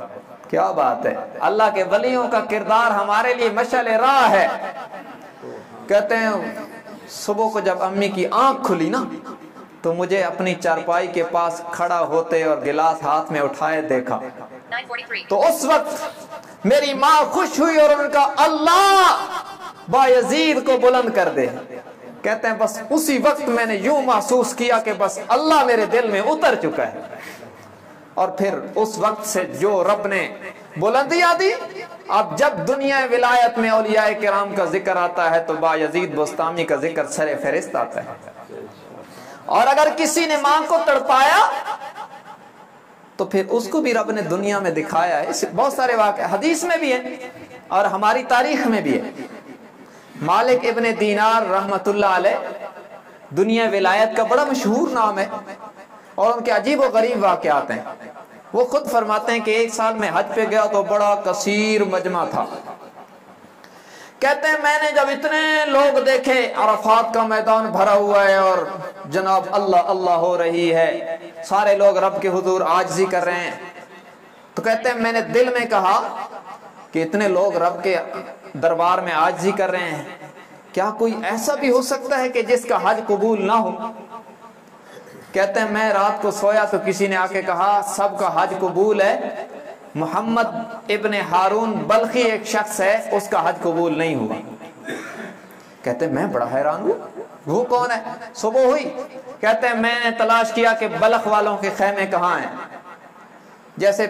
کیا بات ہے، اللہ کے ولیوں کا کردار ہمارے لیے مشعل راہ ہے۔ کہتے ہیں صبح کو جب امی کی آنکھ کھلی نا تو مجھے اپنی چارپائی کے پاس کھڑا ہوتے اور گلاس ہاتھ میں اٹھائے دیکھا، تو اس وقت میری ماں خوش ہوئی اور ان کا اللہ بایزید کو بلند کر دے۔ کہتے ہیں بس اسی وقت میں نے یوں محسوس کیا کہ بس اللہ میرے دل میں اتر چکا ہے، اور پھر اس وقت سے جو رب نے بلندیاں دی، اب جب دنیا ولایت میں اولیاء کرام کا ذکر آتا ہے تو بایزید بستامی کا ذکر سر فہرست آتا ہے۔ اور اگر کسی نے ماں کو تڑپایا تو پھر اس کو بھی رب نے دنیا میں دکھایا ہے. بہت سارے واقعے حدیث میں بھی ہیں اور ہماری تاریخ میں بھی ہے. مالک ابن دینار رحمت اللہ علیہ دنیا ولایت کا بڑا مشہور نام ہے اور ان کے عجیب و غریب واقعات ہیں. وہ خود فرماتے ہیں کہ ایک سال میں حج پہ گیا تو بڑا کثیر مجمع تھا. کہتے ہیں میں نے جب اتنے لوگ دیکھے, عرفات کا میدان بھرا ہوا ہے اور جناب اللہ اللہ ہو رہی ہے, سارے لوگ رب کے حضور عاجزی کر رہے ہیں, تو کہتے ہیں میں نے دل میں کہا کہ اتنے لوگ رب کے دربار میں عاجزی کر رہے ہیں, کیا کوئی ایسا بھی ہو سکتا ہے کہ جس کا حج قبول نہ ہو؟ کہتے ہیں میں رات کو سویا تو کسی نے آ کے کہا سب کا حج قبول ہے, محمد ابن ہارون بلخی ایک شخص ہے اس کا حج قبول نہیں ہوا. کہتے ہیں میں بڑا حیران ہوں, وہ کون ہے؟ صبح ہوئی, کہتے ہیں میں نے تلاش کیا کہ بلخ والوں کے خیمے کہاں ہیں. جیسے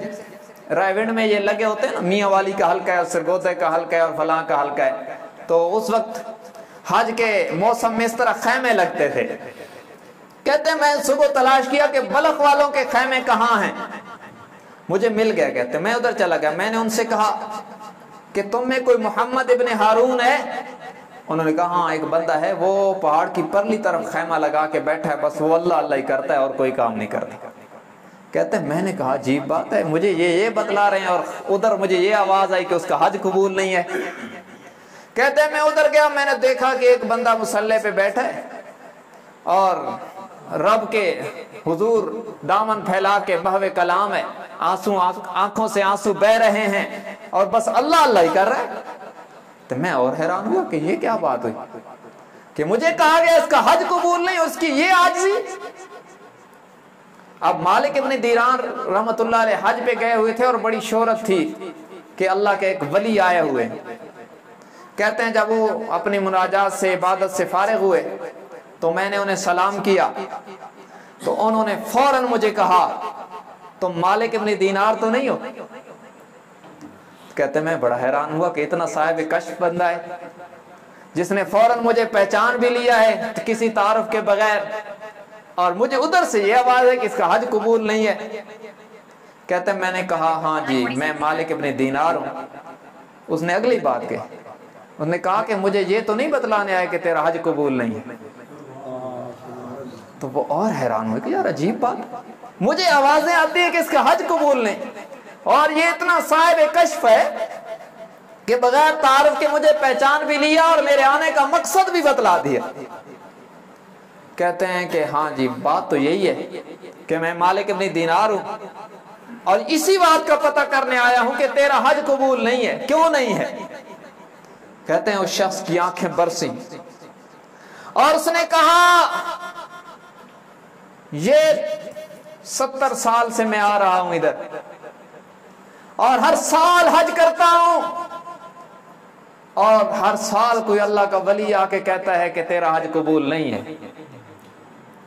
رائے ونڈ میں یہ لگے ہوتے ہیں نا, میاں والی کا حلقہ ہے اور سرگودے کا حلقہ ہے اور فلاں کا حلقہ ہے, تو اس وقت حج کے موسم میں اس طرح خیمے لگتے تھے. کہتے ہیں میں صبح تلاش کیا کہ بلخ والوں کے خیمے کہاں ہیں, مجھے مل گیا. کہتے ہیں میں ادھر چلا گیا, میں نے ان سے کہا کہ تم میں کوئی محمد ابن ہارون ہے؟ انہوں نے کہا ہاں ایک بندہ ہے, وہ پہاڑ کی پرلی طرف خیمہ لگا کے بیٹھا ہے, بس وہ اللہ اللہ ہی کرتا ہے اور کوئی کام نہیں کرتا. کہتے ہیں میں نے کہا عجیب بات ہے, مجھے یہ بتلا رہے ہیں اور ادھر مجھے یہ آواز آئی کہ اس کا حج قبول نہیں ہے. کہتے ہیں میں ادھر گیا, میں نے دیکھا کہ ایک بندہ مصلی پہ بیٹھا ہے اور رب کے حضور دامن پھیلا کے بہوے کلام ہے, آنکھوں سے آنسو بہ رہے ہیں اور بس اللہ اللہ ہی کر رہا ہے. تو میں اور حیران ہوا کہ یہ کیا بات ہوئی کہ مجھے کہا گیا اس کا حج قبول نہیں, اس کی یہ عاجزی. اب مالک ابن دیران رحمت اللہ علیہ حج پہ گئے ہوئے تھے اور بڑی شہرت تھی کہ اللہ کے ایک ولی آئے ہوئے. کہتے ہیں جب وہ اپنی مناجات سے عبادت سے فارغ ہوئے تو میں نے انہیں سلام کیا تو انہوں نے فوراً مجھے کہا تم مالک ابن دینار تو نہیں ہو؟ کہتے ہیں میں بڑا حیران ہوا کہ اتنا صاحب کشف بندہ ہے جس نے فوراً مجھے پہچان بھی لیا ہے کسی تعارف کے بغیر, اور مجھے ادھر سے یہ آواز ہے کہ اس کا حج قبول نہیں ہے. کہتے ہیں میں نے کہا ہاں جی میں مالک ابن دینار ہوں. اس نے اگلی بات کہی, اس نے کہا کہ مجھے یہ تو نہیں بتلانے آئے کہ تیرا حج قبول نہیں ہے. تو وہ اور حیران ہوئے کہ یار عجیب بات, مجھے آوازیں آتی ہیں کہ اس کا حج قبول نہیں, اور یہ اتنا صاحب کشف ہے کہ بغیر تعارف کے مجھے پہچان بھی لیا اور میرے آنے کا مقصد بھی بتلا دیا. کہتے ہیں کہ ہاں جی بات تو یہی ہے کہ میں مالک ابن دینار ہوں اور اسی بات کا پتہ کرنے آیا ہوں کہ تیرا حج قبول نہیں ہے, کیوں نہیں ہے؟ کہتے ہیں اس شخص کی آنکھیں برسیں اور اس نے کہا یہ 70 سال سے میں آ رہا ہوں ادھر اور ہر سال حج کرتا ہوں, اور ہر سال کوئی اللہ کا ولی آ کے کہتا ہے کہ تیرا حج قبول نہیں ہے.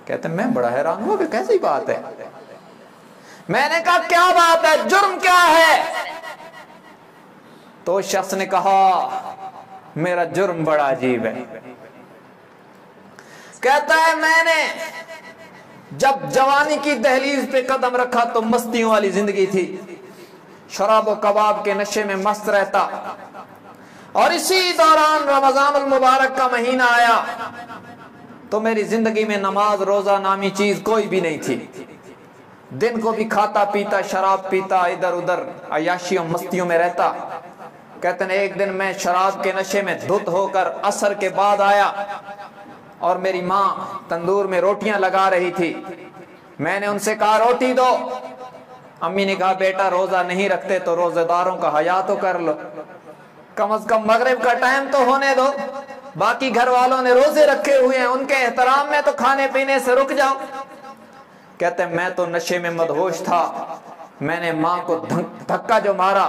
کہتے ہیں میں بڑا حیران ہوں کہ کیسی بات ہے. میں نے کہا کیا بات ہے, جرم کیا ہے؟ تو اس شخص نے کہا میرا جرم بڑا عجیب ہے. کہتا ہے میں نے جب جوانی کی دہلیز پہ قدم رکھا تو مستیوں والی زندگی تھی, شراب و کباب کے نشے میں مست رہتا, اور اسی دوران رمضان المبارک کا مہینہ آیا تو میری زندگی میں نماز روزہ نامی چیز کوئی بھی نہیں تھی. دن کو بھی کھاتا پیتا شراب پیتا ادھر ادھر عیاشیوں مستیوں میں رہتا. کہتے ہیں ایک دن میں شراب کے نشے میں دھت ہو کر عصر کے بعد آیا اور میری ماں تندور میں روٹیاں لگا رہی تھی. میں نے ان سے کہا روٹی دو. امی نے کہا بیٹا روزہ نہیں رکھتے تو روزے داروں کا حیا تو کر لو, کم از کم مغرب کا ٹائم تو ہونے دو, باقی گھر والوں نے روزے رکھے ہوئے ہیں ان کے احترام میں تو کھانے پینے سے رک جاؤ. کہتے ہیں میں تو نشے میں مدہوش تھا, میں نے ماں کو دھکا جو مارا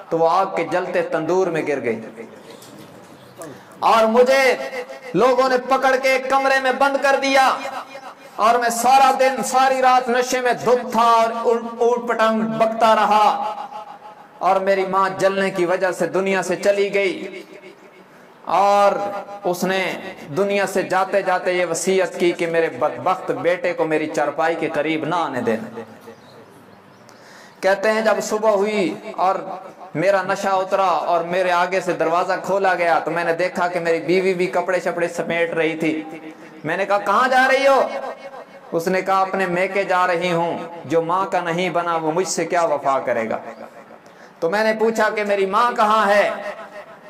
تو وہ آگ کے جلتے تندور میں گر گئی, اور مجھے لوگوں نے پکڑ کے ایک کمرے میں بند کر دیا, اور میں سارا دن ساری رات نشے میں دھت تھا اور اوٹ پٹانگ بکتا رہا, اور میری ماں جلنے کی وجہ سے دنیا سے چلی گئی, اور اس نے دنیا سے جاتے جاتے یہ وصیت کی کہ میرے بدبخت بیٹے کو میری چارپائی کے قریب نہ آنے دینا. کہتے ہیں جب صبح ہوئی اور میرا نشہ اترا اور میرے آگے سے دروازہ کھولا گیا تو میں نے دیکھا کہ میری بیوی بھی کپڑے شپڑے سمیٹ رہی تھی. میں نے کہا کہاں جا رہی ہو؟ اس نے کہا اپنے میکے جا رہی ہوں، جو ماں کا نہیں بنا وہ مجھ سے کیا وفا کرے گا. تو میں نے پوچھا کہ میری ماں کہاں ہے؟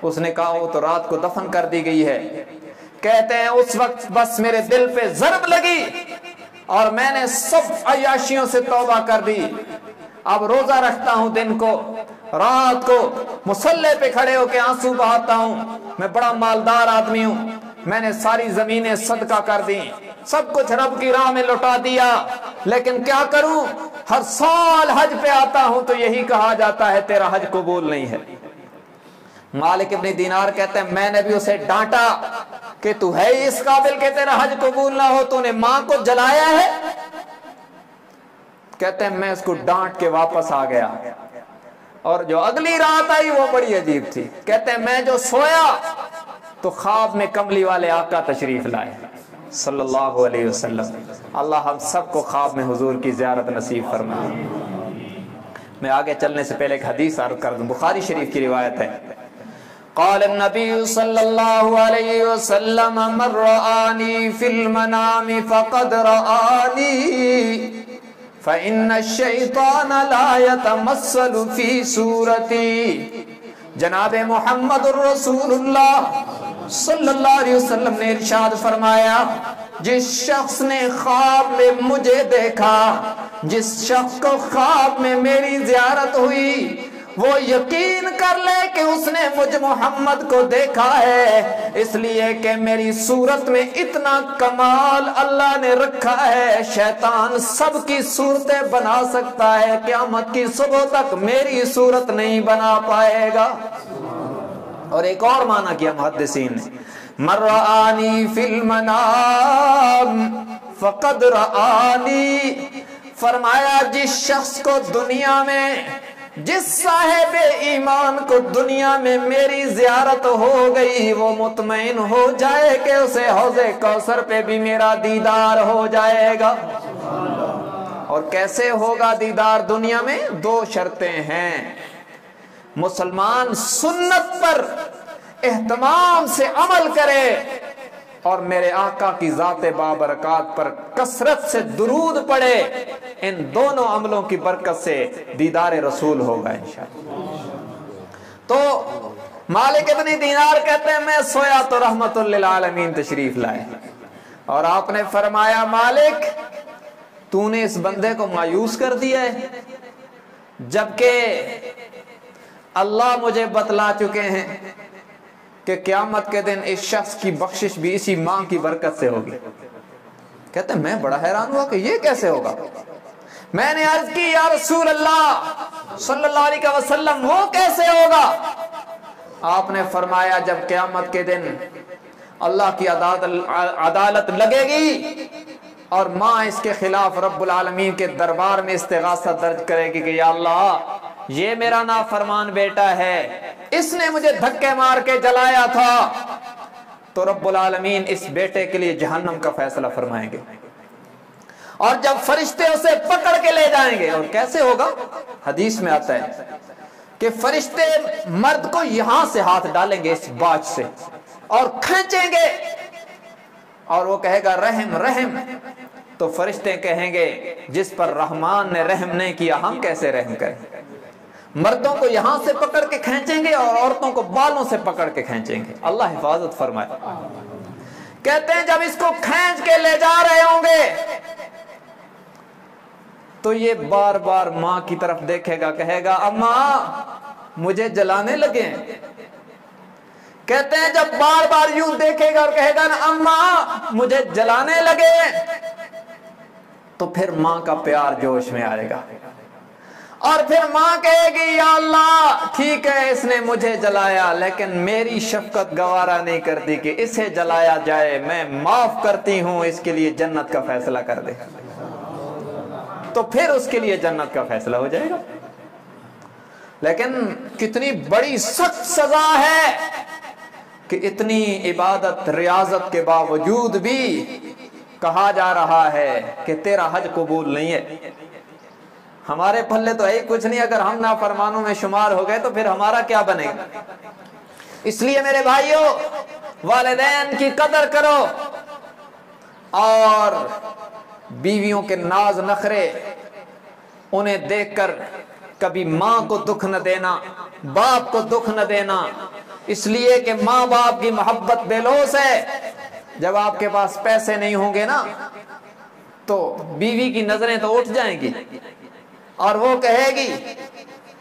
اس نے کہا وہ تو رات کو دفن کر دی گئی ہے. کہتے ہیں اس وقت بس میرے دل پہ ضرب لگی اور میں نے سب عیاشیوں سے توبہ کر دی. اب روزہ رکھتا ہوں دن کو، رات کو مصلے پہ کھڑے ہو کے آنسو بہاتا ہوں. میں بڑا مالدار آدمی ہوں، میں نے ساری زمینیں صدقہ کر دی، سب کچھ رب کی راہ میں لوٹا دیا، لیکن کیا کروں؟ ہر سال حج پہ آتا ہوں تو یہی کہا جاتا ہے تیرا حج قبول نہیں ہے. مالک ابن دینار کہتے ہیں میں نے بھی اسے ڈانٹا کہ تو ہے اس قابل کہ تیرا حج قبول نہ ہو، تو نے ماں کو جلایا ہے. کہتے ہیں میں اس کو ڈانٹ کے واپس آ گیا اور جو اگلی رات آئی وہ بڑی عجیب تھی. کہتے ہیں میں جو سویا تو خواب میں کملی والے آقا تشریف لائے صلی اللہ علیہ وسلم. اللہ ہم سب کو خواب میں حضور کی زیارت نصیب فرمائے. میں آگے چلنے سے پہلے ایک حدیث عرض کر دوں، بخاری شریف کی روایت ہے. قال النبی صلی اللہ علیہ وسلم من رآنی فی المنام فقد رآنی فإن الشیطان لا يتمثل فی صورتی. جناب محمد الرسول اللہ صلی اللہ علیہ وسلم نے ارشاد فرمایا جس شخص نے خواب میں مجھے دیکھا، جس شخص کو خواب میں میری زیارت ہوئی، وہ یقین کر لے کہ اس نے مجھ محمد کو دیکھا ہے، اس لیے کہ میری صورت میں اتنا کمال اللہ نے رکھا ہے. شیطان سب کی صورتیں بنا سکتا ہے، قیامت کی صبح تک میری صورت نہیں بنا پائے گا. اور ایک اور معنی کیا محدثین نے، من رآنی فی المنام فقد رآنی، فرمایا جس شخص کو دنیا میں، جس صاحب ایمان کو دنیا میں میری زیارت ہو گئی وہ مطمئن ہو جائے کہ اسے حوض کوثر پہ بھی میرا دیدار ہو جائے گا. اور کیسے ہوگا دیدار دنیا میں؟ دو شرطیں ہیں. مسلمان سنت پر اہتمام سے عمل کرے اور میرے آقا کی ذات بابرکات پر کثرت سے درود پڑھے. ان دونوں عملوں کی برکت سے دیدار رسول ہوگا انشاءاللہ. تو مالک ابن دینار کہتے ہیں میں سویا تو رحمت للعالمین تشریف لائے اور آپ نے فرمایا مالک تو نے اس بندے کو مایوس کر دیا ہے، جبکہ اللہ مجھے بتلا چکے ہیں کہ قیامت کے دن اس شخص کی بخشش بھی اسی ماں کی برکت سے ہوگی. کہتے ہیں میں بڑا حیران ہوا کہ یہ کیسے ہوگا. میں نے عرض کی یا رسول اللہ صلی اللہ علیہ وسلم وہ کیسے ہوگا؟ آپ نے فرمایا جب قیامت کے دن اللہ کی عدالت لگے گی اور ماں اس کے خلاف رب العالمین کے دربار میں استغاثہ درج کرے گی کہ یا اللہ یہ میرا نافرمان بیٹا ہے، اس نے مجھے دھکے مار کے جلایا تھا، تو رب العالمین اس بیٹے کے لیے جہنم کا فیصلہ فرمائیں گے. اور جب فرشتے اسے پکڑ کے لے جائیں گے، اور کیسے ہوگا؟ حدیث میں آتا ہے کہ فرشتے مرد کو یہاں سے ہاتھ ڈالیں گے اس باج سے اور کھینچیں گے اور وہ کہے گا رحم رحم. تو فرشتے کہیں گے جس پر رحمان نے رحم نہیں کیا ہم کیسے رحم کریں. مردوں کو یہاں سے پکڑ کے کھینچیں گے اور عورتوں کو بالوں سے پکڑ کے کھینچیں گے. اللہ حفاظت فرمائے. کہتے ہیں جب اس کو کھینچ کے لے جا رہے ہوں گے تو یہ بار بار ماں کی طرف دیکھے گا، کہے گا اماں مجھے جلانے لگے. کہتے ہیں جب بار بار یوں دیکھے گا اور کہے گا نا اماں مجھے جلانے لگے، تو پھر ماں کا پیار جوش میں آئے گا اور پھر ماں کہے گی یا اللہ ٹھیک ہے اس نے مجھے جلایا لیکن میری شفقت گوارا نہیں کرتی کہ اسے جلایا جائے، میں معاف کرتی ہوں، اس کے لیے جنت کا فیصلہ کر دے. تو پھر اس کے لیے جنت کا فیصلہ ہو جائے گا. لیکن کتنی بڑی سخت سزا ہے کہ اتنی عبادت ریاضت کے باوجود بھی کہا جا رہا ہے کہ تیرا حج قبول نہیں ہے. ہمارے پلے تو ہے کچھ نہیں، اگر ہم نافرمانوں میں شمار ہو گئے تو پھر ہمارا کیا بنے گا؟ اس لیے میرے بھائیوں، والدین کی قدر کرو، اور بیویوں کے ناز نخرے انہیں دیکھ کر کبھی ماں کو دکھ نہ دینا، باپ کو دکھ نہ دینا، اس لیے کہ ماں باپ کی محبت بے لوث ہے۔ جب آپ کے پاس پیسے نہیں ہوں گے نا تو بیوی کی نظریں تو اٹھ جائیں گی، اور وہ کہے گی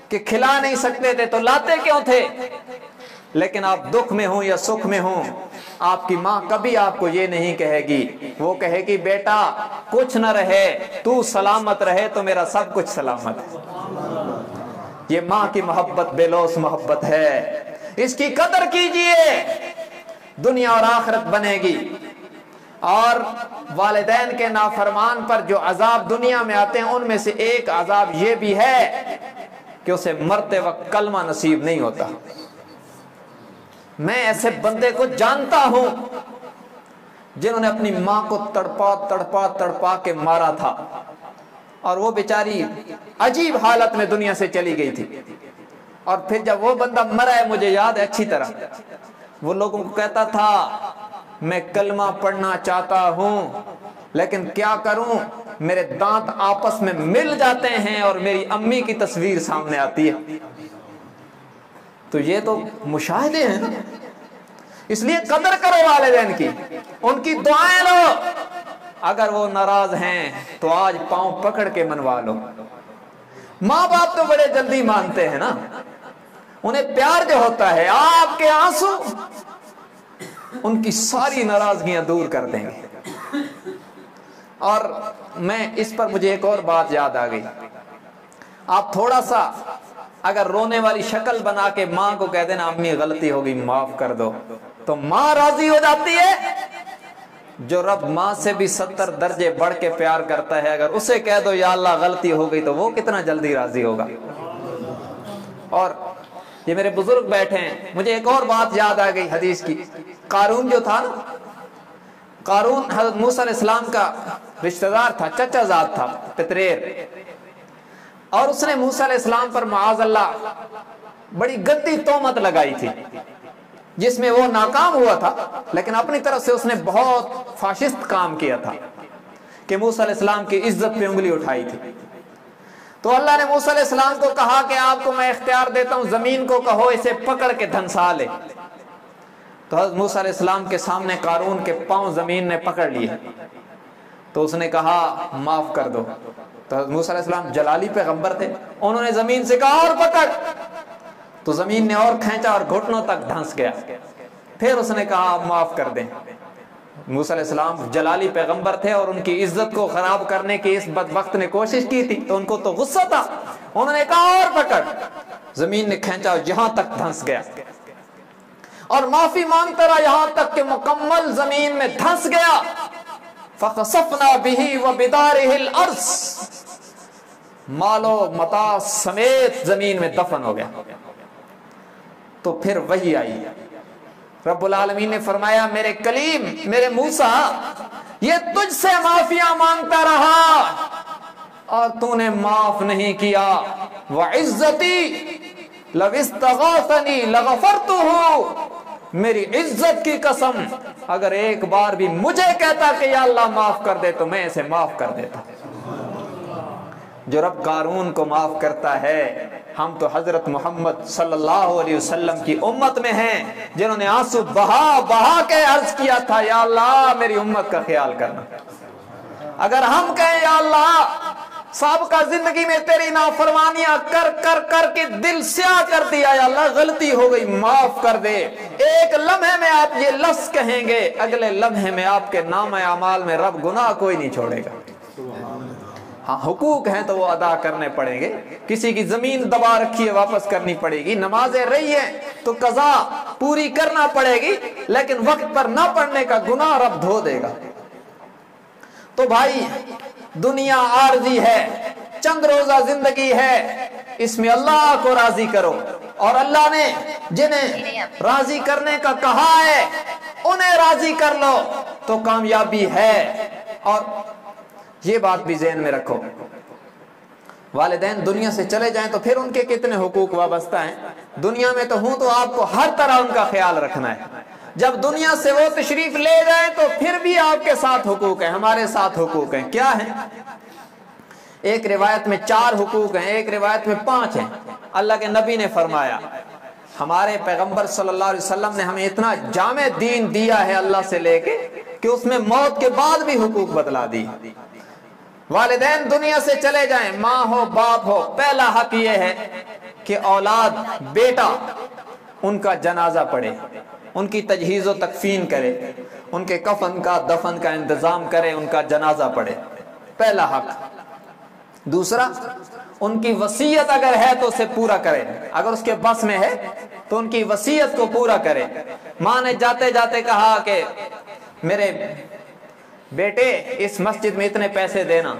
کہ کھلا نہیں سکتے تھے تو لاتے کیوں تھے؟ لیکن آپ دکھ میں ہوں یا سکھ میں ہوں، آپ کی ماں کبھی آپ کو یہ نہیں کہے گی، وہ کہے گی بیٹا کچھ نہ رہے، تو سلامت رہے تو میرا سب کچھ سلامت ہے۔ یہ ماں کی محبت بے لوث محبت ہے، اس کی قدر کیجئے، دنیا اور آخرت بنے گی۔ اور والدین کے نافرمان پر جو عذاب دنیا میں آتے ہیں ان میں سے ایک عذاب یہ بھی ہے کہ اسے مرتے وقت کلمہ نصیب نہیں ہوتا۔ میں ایسے بندے کو جانتا ہوں جنہوں نے اپنی ماں کو تڑپا تڑپا تڑپا کے مارا تھا، اور وہ بیچاری عجیب حالت میں دنیا سے چلی گئی تھی، اور پھر جب وہ بندہ مرا ہے مجھے یاد ہے اچھی طرح، وہ لوگوں کو کہتا تھا میں کلمہ پڑھنا چاہتا ہوں لیکن کیا کروں، میرے دانت آپس میں مل جاتے ہیں اور میری امی کی تصویر سامنے آتی ہے۔ تو یہ تو مشاہدے ہیں نا، اس لیے قدر کرو والدین کی، ان کی دعائیں لو، اگر وہ ناراض ہیں تو آج پاؤں پکڑ کے منوا لو۔ ماں باپ تو بڑے جلدی مانتے ہیں نا، انہیں پیار جو ہوتا ہے، آپ کے آنسو ان کی ساری ناراضگیاں دور کر دیں گے۔ اور میں اس پر مجھے ایک اور بات یاد آ گئی، آپ تھوڑا سا اگر رونے والی شکل بنا کے ماں کو کہہ دینا امی غلطی ہوگی معاف کر دو، تو ماں راضی ہو جاتی ہے۔ جو رب ماں سے بھی 70 درجے بڑھ کے پیار کرتا ہے، اگر اسے کہہ دو یا اللہ غلطی ہو گئی تو وہ کتنا جلدی راضی ہوگا۔ اور یہ میرے بزرگ بیٹھے ہیں، مجھے ایک اور بات یاد آ گئی حدیث کی۔ قارون جو تھا نا، قارون حضرت موسیٰ علیہ السلام کا رشتہ دار تھا، چچا زاد تھا، پتریر، اور اس نے موسیٰ علیہ السلام پر معاذ اللہ بڑی گندی تہمت لگائی تھی، جس میں وہ ناکام ہوا تھا، لیکن اپنی طرف سے اس نے بہت فاشسٹ کام کیا تھا کہ موسیٰ علیہ السلام کی عزت پہ انگلی اٹھائی تھی۔ تو اللہ نے موسیٰ علیہ السلام کو کہا کہ آپ کو میں اختیار دیتا ہوں، زمین کو کہو اسے پکڑ کے دھنسا لے۔ تو حضرت موسیٰ علیہ السلام کے سامنے قارون کے پاؤں زمین نے پکڑ لیے، تو اس نے کہا معاف کر دو۔ تو حضرت موسیٰ علیہ السلام جلالی پیغمبر تھے، انہوں نے زمین سے کہا اور پکڑ، تو زمین نے اور کھینچا اور گھٹنوں تک دھنس گیا۔ پھر اس نے کہا آپ معاف کر دیں۔ موسیٰ علیہ السلام جلالی پیغمبر تھے اور ان کی عزت کو خراب کرنے کی اس بدبخت نے کوشش کی تھی، تو ان کو تو غصہ تھا، انہوں نے کہا اور پکڑ، زمین نے کھینچا اور جہاں تک دھنس گیا، اور معافی مانگتا رہا یہاں تک کہ مکمل زمین میں دھنس گیا۔ فَخَسَفْنَا بِهِ وَبِدَارِهِ الْأَرْضِ، مال و متاع سمیت زمین میں دفن ہو گیا۔ تو پھر وحی آئی، رب العالمین نے فرمایا میرے کلیم، میرے موسیٰ، یہ تجھ سے معافیاں مانگتا رہا اور تو نے معاف نہیں کیا۔ وَعِزَّتِي لَوِ اسْتَغَاثَنِي لَغَفَرْتُهُ، میری عزت کی قسم اگر ایک بار بھی مجھے کہتا کہ یا اللہ معاف کر دے تو میں اسے معاف کر دیتا۔ جو رب قارون کو معاف کرتا ہے، ہم تو حضرت محمد صلی اللہ علیہ وسلم کی امت میں ہیں جنہوں نے آنسو بہا بہا کے عرض کیا تھا یا اللہ میری امت کا خیال کرنا۔ اگر ہم کہیں یا اللہ سابقہ زندگی میں تیری نافرمانیاں کر کر کر کے دل سیاہ کر دیا، یا اللہ غلطی ہو گئی معاف کر دے، ایک لمحے میں آپ یہ لفظ کہیں گے، اگلے لمحے میں آپ کے نام اعمال میں رب گناہ کوئی نہیں چھوڑے گا۔ ہاں حقوق ہیں تو وہ ادا کرنے پڑیں گے، کسی کی زمین دبا رکھی ہے واپس کرنی پڑے گی، نمازیں رہی ہیں تو قضا پوری کرنا پڑے گی، لیکن وقت پر نہ پڑھنے کا گناہ رب دھو دے گا۔ تو بھائی دنیا عارضی ہے، چند روزہ زندگی ہے، اس میں اللہ کو راضی کرو، اور اللہ نے جنہیں راضی کرنے کا کہا ہے انہیں راضی کر لو تو کامیابی ہے۔ اور یہ بات بھی ذہن میں رکھو، والدین دنیا سے چلے جائیں تو پھر ان کے کتنے حقوق وابستہ ہیں. دنیا میں تو ہوں تو آپ کو ہر طرح ان کا خیال رکھنا ہے. جب دنیا سے وہ تشریف لے جائیں تو پھر بھی آپ کے ساتھ حقوق ہیں, ہمارے ساتھ حقوق ہیں. کیا ہیں؟ ایک روایت میں 4 حقوق ہیں, ایک روایت میں 5 ہیں. اللہ کے نبی نے فرمایا, ہمارے پیغمبر صلی اللہ علیہ وسلم نے ہمیں اتنا جامع دین دیا ہے اللہ سے لے کے کہ اس میں موت کے بعد بھی حقوق بتلا دی. والدین دنیا سے چلے جائیں, ماں ہو باپ ہو, پہلا حق یہ ہے کہ اولاد بیٹا ان کا جنازہ پڑھے, ان کی تجہیز و تکفین کرے, ان کے کفن کا دفن کا انتظام کرے, ان کا جنازہ پڑھے, پہلا حق. دوسرا, ان کی وصیت اگر ہے تو اسے پورا کرے, اگر اس کے بس میں ہے تو ان کی وصیت کو پورا کرے. ماں نے جاتے جاتے کہا کہ میرے بیٹے اس مسجد میں اتنے پیسے دینا,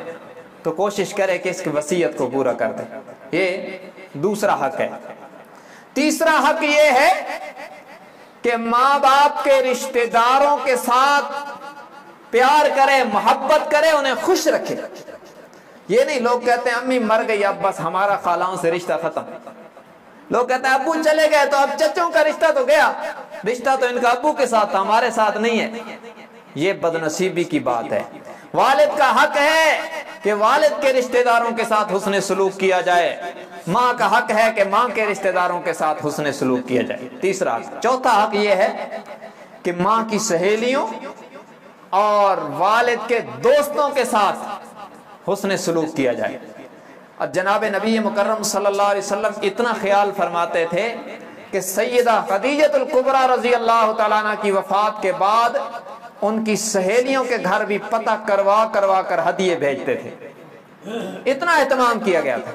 تو کوشش کرے کہ اس کی وصیت کو پورا کر دے. یہ دوسرا حق ہے. تیسرا حق یہ ہے کہ ماں باپ کے رشتہ داروں کے ساتھ پیار کرے, محبت کرے, انہیں خوش رکھے. یہ نہیں لوگ کہتے ہیں امی مر گئی اب بس ہمارا خالاؤں سے رشتہ ختم. لوگ کہتے ہیں ابو چلے گئے تو اب چچوں کا رشتہ تو گیا, رشتہ تو ان کا ابو کے ساتھ تھا, ہمارے ساتھ نہیں ہے. یہ بدنصیبی کی بات ہے. والد کا حق ہے کہ والد کے رشتہ داروں کے ساتھ حسن سلوک کیا جائے, ماں کا حق ہے کہ ماں کے رشتہ داروں کے ساتھ حسن سلوک کیا جائے. تیسرا حق. چوتھا حق یہ ہے کہ ماں کی سہیلیوں اور والد کے دوستوں کے ساتھ حسن سلوک کیا جائے. اور جناب نبی مکرم صلی اللہ علیہ وسلم اتنا خیال فرماتے تھے کہ سیدہ خدیجہ الکبریٰ رضی اللہ تعالیٰ عنہ کی وفات کے بعد ان کی سہیلیوں کے گھر بھی پتہ کروا کروا کر ہدیے بھیجتے تھے. اتنا اہتمام کیا گیا تھا.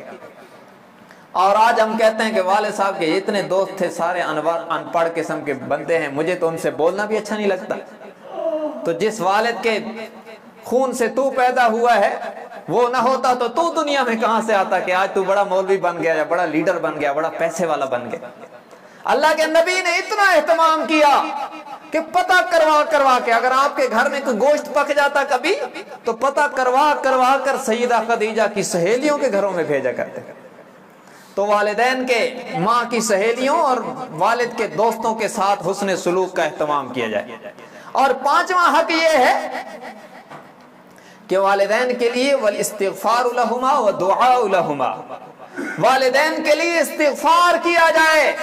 اور آج ہم کہتے ہیں کہ والد صاحب کے اتنے دوست تھے, سارے ان پڑھ قسم کے بندے ہیں, مجھے تو ان سے بولنا بھی اچھا نہیں لگتا. تو جس والد کے خون سے تو پیدا ہوا ہے وہ نہ ہوتا تو دنیا میں کہاں سے آتا کہ آج تو بڑا مولوی بن گیا, یا بڑا لیڈر بن گیا, بڑا پیسے والا بن گیا. اللہ کے نبی نے اتنا اہتمام کیا کہ پتہ کروا کروا کے, اگر آپ کے گھر میں کوئی گوشت پک جاتا کبھی تو پتہ کروا کروا کر سیدہ خدیجہ کی سہیلیوں کے گھروں میں بھیجا کرتے. تو والدین کے, ماں کی سہیلیوں اور والد کے دوستوں کے ساتھ حسن سلوک کا اہتمام کیا جائے. اور پانچواں حق یہ ہے کہ والدین کے لیے والاستغفار لہما ودعاء لہما, والدین کے لیے استغفار کیا جائے.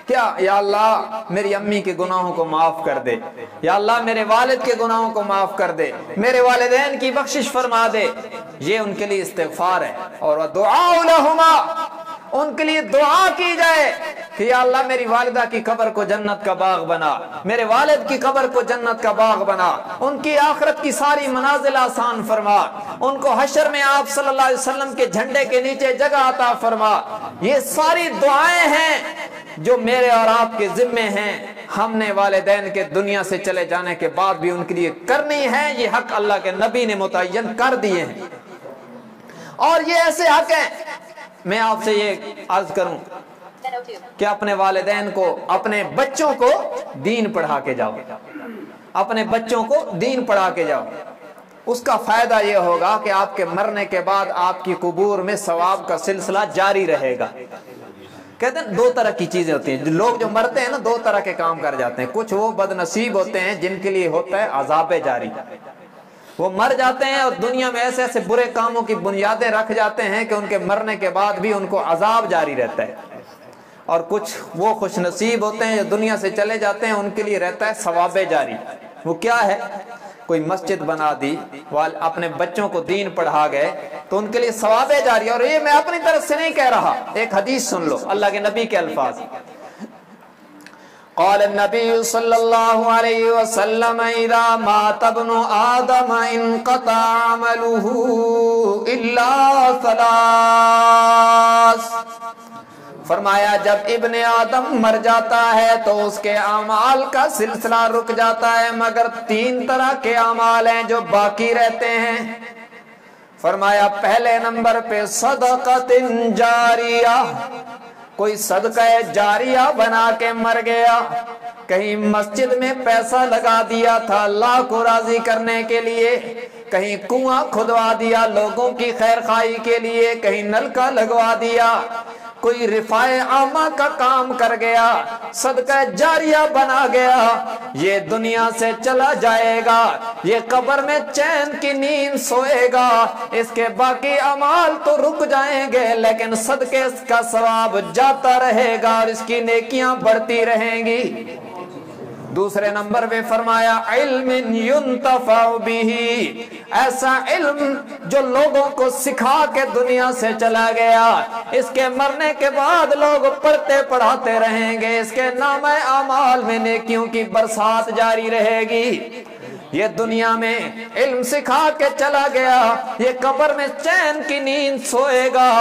کیا؟ یا اللہ میری امی کے گناہوں کو معاف کر دے, یا اللہ میرے والد کے گناہوں کو معاف کر دے, میرے والدین کی بخشش فرما دے. یہ ان کے لیے استغفار ہے. اور دعاء لہما, ان کے لیے دعا کی جائے کہ یا اللہ میری والدہ کی قبر کو جنت کا باغ بنا, میرے والد کی قبر کو جنت کا باغ بنا, ان کی آخرت کی ساری منازل آسان فرما, ان کو حشر میں آپ صلی اللہ علیہ وسلم کے جھنڈے کے نیچے جگہ عطا فرما. یہ ساری دعائیں ہیں جو میرے اور آپ کے ذمے ہیں, ہم نے والدین کے دنیا سے چلے جانے کے بعد بھی ان کے لیے کرنی ہے. یہ حق اللہ کے نبی نے متعین کر دیے ہیں. اور یہ ایسے حق ہیں, میں آپ سے یہ عرض کروں کہ اپنے والدین کو, اپنے بچوں کو دین پڑھا کے جاؤ, اپنے بچوں کو دین پڑھا کے جاؤ. اس کا فائدہ یہ ہوگا کہ آپ کے مرنے کے بعد آپ کی قبور میں ثواب کا سلسلہ جاری رہے گا. کہتے ہیں 2 طرح کی چیزیں ہوتی ہیں. لوگ جو مرتے ہیں نا 2 طرح کے کام کر جاتے ہیں. کچھ وہ بد نصیب ہوتے ہیں جن کے لیے ہوتا ہے عذاب جاری, وہ مر جاتے ہیں اور دنیا میں ایسے ایسے برے کاموں کی بنیادیں رکھ جاتے ہیں کہ ان کے مرنے کے بعد بھی ان کو عذاب جاری رہتا ہے. اور کچھ وہ خوش نصیب ہوتے ہیں جو دنیا سے چلے جاتے ہیں, ان کے لیے رہتا ہے ثواب جاری. وہ کیا ہے؟ کوئی مسجد بنا دی, اپنے بچوں کو دین پڑھا گئے, تو ان کے لیے ثواب جاری. اور یہ میں اپنی طرف سے نہیں کہہ رہا, ایک حدیث سن لو, اللہ کے نبی کے الفاظ. قال النبي صلى الله عليه وسلم اذا مات ابن آدم انقطع عمله الا 3. فرمایا جب ابن آدم مر جاتا ہے تو اس کے اعمال کا سلسلہ رک جاتا ہے, مگر 3 طرح کے اعمال ہیں جو باقی رہتے ہیں. فرمایا پہلے نمبر پہ صدقۃ جاریہ, کوئی صدقہ جاریہ بنا کے مر گیا, کہیں مسجد میں پیسہ لگا دیا تھا اللہ کو راضی کرنے کے لیے, کہیں کنواں کھدوا دیا لوگوں کی خیر خواہی کے لیے، کہیں نلکا لگوا دیا، کوئی رفاع عامہ کا کام کر گیا، صدقہ جاریہ بنا گیا، یہ دنیا سے چلا جائے گا، یہ قبر میں چین کی نیند سوئے گا، اس کے باقی اعمال تو رک جائیں گے لیکن صدقے کا ثواب جاتا رہے گا اور اس کی نیکیاں بڑھتی رہیں گی۔ دوسرے نمبر پہ فرمایا علم ينتفع به، ایسا علم جو لوگوں کو سکھا کے دنیا سے چلا گیا، اس کے مرنے کے بعد لوگ پڑھتے پڑھاتے رہیں گے، اس کے نامہ اعمال میں نیکیوں کی برسات جاری رہے گی۔ یہ دنیا میں علم سکھا کے چلا گیا، یہ قبر میں چین کی نیند سوئے گا،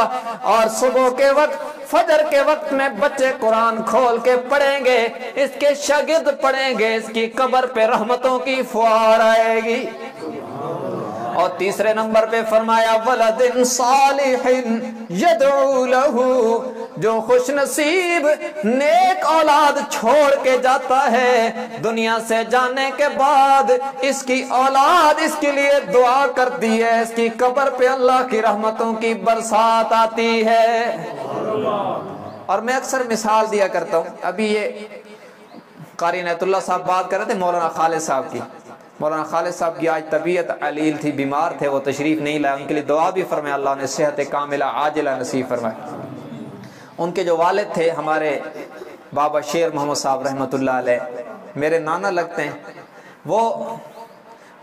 اور صبح کے وقت فجر کے وقت میں بچے قرآن کھول کے پڑھیں گے، اس کے شاگرد پڑھیں گے، اس کی قبر پہ رحمتوں کی فوار آئے گی۔ اور تیسرے نمبر پہ فرمایا ولد صالح یدعو لہ، جو خوش نصیب نیک اولاد چھوڑ کے جاتا ہے، دنیا سے جانے کے بعد اس کی اولاد اس کے لیے دعا کرتی ہے، اس کی قبر پہ اللہ کی رحمتوں کی برسات آتی ہے۔ اور میں اکثر مثال دیا کرتا ہوں، ابھی یہ قاری عنایت اللہ صاحب بات کر رہے تھے مولانا خالد صاحب کی، مولانا خالد صاحب کی آج طبیعت علیل تھی، بیمار تھے، وہ تشریف نہیں لائے، ان کے لیے دعا بھی فرمائے اللہ نے صحت کاملہ عاجلہ نصیب فرمائے۔ ان کے جو والد تھے ہمارے بابا شیر محمد صاحب رحمۃ اللہ علیہ، میرے نانا لگتے ہیں، وہ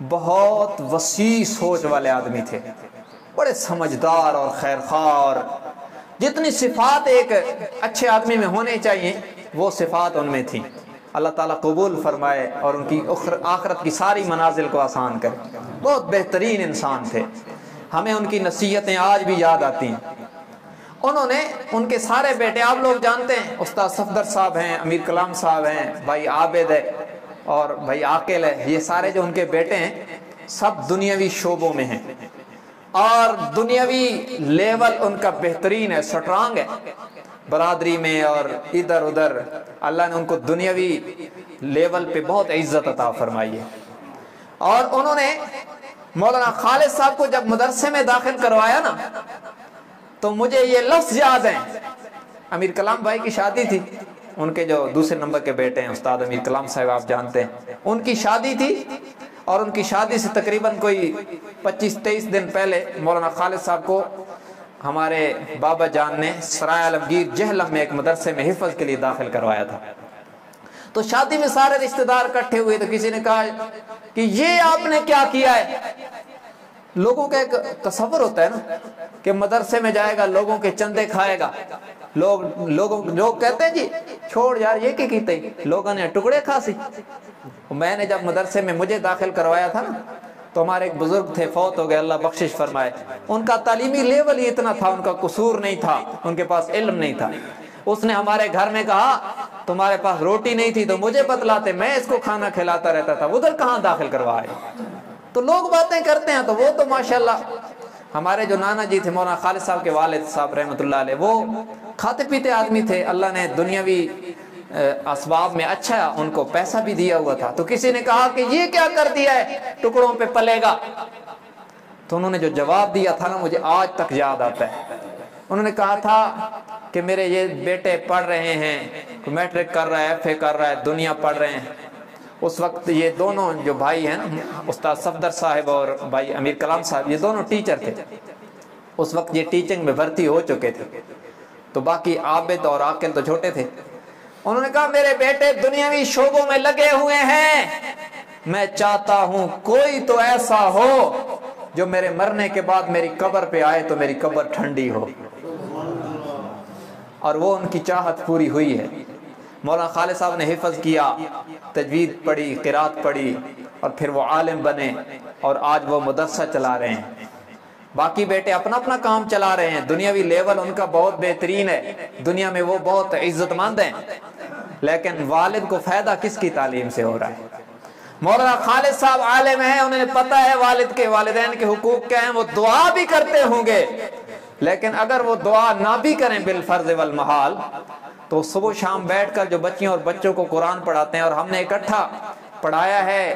بہت وسیع سوچ والے آدمی تھے، بڑے سمجھدار اور خیر خواہ، اور جتنی صفات ایک اچھے آدمی میں ہونے چاہیے وہ صفات ان میں تھیں۔ اللہ تعالیٰ قبول فرمائے اور ان کی آخرت کی ساری منازل کو آسان کرے، بہت بہترین انسان تھے، ہمیں ان کی نصیحتیں آج بھی یاد آتی ہیں۔ انہوں نے ان کے سارے بیٹے آپ لوگ جانتے ہیں، استاد صفدر صاحب ہیں، امیر کلام صاحب ہیں، بھائی عابد ہے اور بھائی عاقل ہے، یہ سارے جو ان کے بیٹے ہیں سب دنیاوی شعبوں میں ہیں، اور دنیاوی لیول ان کا بہترین ہے، سٹرانگ ہے برادری میں اور ادھر ادھر، اللہ نے ان کو دنیاوی لیول پہ بہت عزت عطا فرمائی ہے۔ اور انہوں نے مولانا خالد صاحب کو جب مدرسے میں داخل کروایا نا، تو مجھے یہ لفظ یاد ہیں، امیر کلام بھائی کی شادی تھی، ان کے جو دوسرے نمبر کے بیٹے ہیں استاد امیر کلام صاحب آپ جانتے ہیں، ان کی شادی تھی، اور ان کی شادی سے تقریباً کوئی 25-23 دن پہلے مولانا خالد صاحب کو ہمارے بابا جان نے سرائے عالمگیر جہلم میں ایک مدرسے میں حفظ کے لیے داخل کروایا تھا۔ تو شادی میں سارے رشتہ دار اکٹھے ہوئے، تو کسی نے کہا کہ یہ آپ نے کیا کیا ہے؟ لوگوں کا ایک تصور ہوتا ہے نا کہ مدرسے میں جائے گا، لوگوں کے چندے کھائے گا، لوگ کہتے ہیں جی چھوڑ یار یہ کی کیتے ہی، لوگوں نے ٹکڑے کھاسی۔ میں نے جب مدرسے میں مجھے داخل کروایا تھا نا، تو ہمارے ایک بزرگ تھے، فوت ہو گئے، اللہ بخشش فرمائے، ان کا تعلیمی لیول ہی اتنا تھا، ان کا قصور نہیں تھا، ان کے پاس علم نہیں تھا۔ اس نے ہمارے گھر میں کہا تمہارے پاس روٹی نہیں تھی تو مجھے بتلاتے، میں اس کو کھانا کھلاتا رہتا تھا، ادھر کہاں داخل کروائے۔ تو لوگ باتیں کرتے ہیں، تو وہ تو ماشاءاللہ ہمارے جو نانا جی تھے مولانا خالد صاحب کے والد صاحب رحمۃ اللہ علیہ، وہ کھاتے پیتے آدمی تھے، اللہ نے دنیاوی اسباب میں اچھا ان کو پیسہ بھی دیا ہوا تھا۔ تو کسی نے کہا کہ یہ کیا کر دیا ہے، ٹکڑوں پہ پلے گا؟ تو انہوں نے جو جواب دیا تھا نا مجھے آج تک یاد آتا ہے۔ انہوں نے کہا تھا کہ میرے یہ بیٹے پڑھ رہے ہیں، میٹرک کر رہا ہے، ایف اے کر رہا ہے، دنیا پڑھ رہے ہیں۔ اس وقت یہ دونوں جو بھائی ہیں نا، استاد صفدر صاحب اور بھائی امیر کلام صاحب، یہ دونوں ٹیچر تھے، اس وقت یہ ٹیچنگ میں بھرتی ہو چکے تھے، تو باقی عابد اور عاقل تو چھوٹے تھے۔ انہوں نے کہا میرے بیٹے دنیاوی شعبوں میں لگے ہوئے ہیں، میں چاہتا ہوں کوئی تو ایسا ہو جو میرے مرنے کے بعد میری قبر پہ آئے تو میری قبر ٹھنڈی ہو، اور وہ ان کی چاہت پوری ہوئی ہے۔ مولانا خالد صاحب نے حفظ کیا، تجوید پڑھی، قرات پڑھی، اور پھر وہ عالم بنے، اور آج وہ مدرسہ چلا رہے ہیں۔ باقی بیٹے اپنا اپنا کام چلا رہے ہیں، دنیاوی لیول ان کا بہت بہترین ہے، دنیا میں وہ بہت عزت مند ہیں، لیکن والد کو فائدہ کس کی تعلیم سے ہو رہا ہے؟ مولانا خالد صاحب عالم ہیں، انہیں پتہ ہے والد کے والدین کے حقوق کیا ہیں، وہ دعا بھی کرتے ہوں گے، لیکن اگر وہ دعا نہ بھی کریں بالفرض والمحال، تو صبح شام بیٹھ کر جو بچیوں اور بچوں کو قرآن پڑھاتے ہیں، اور ہم نے اکٹھا پڑھایا ہے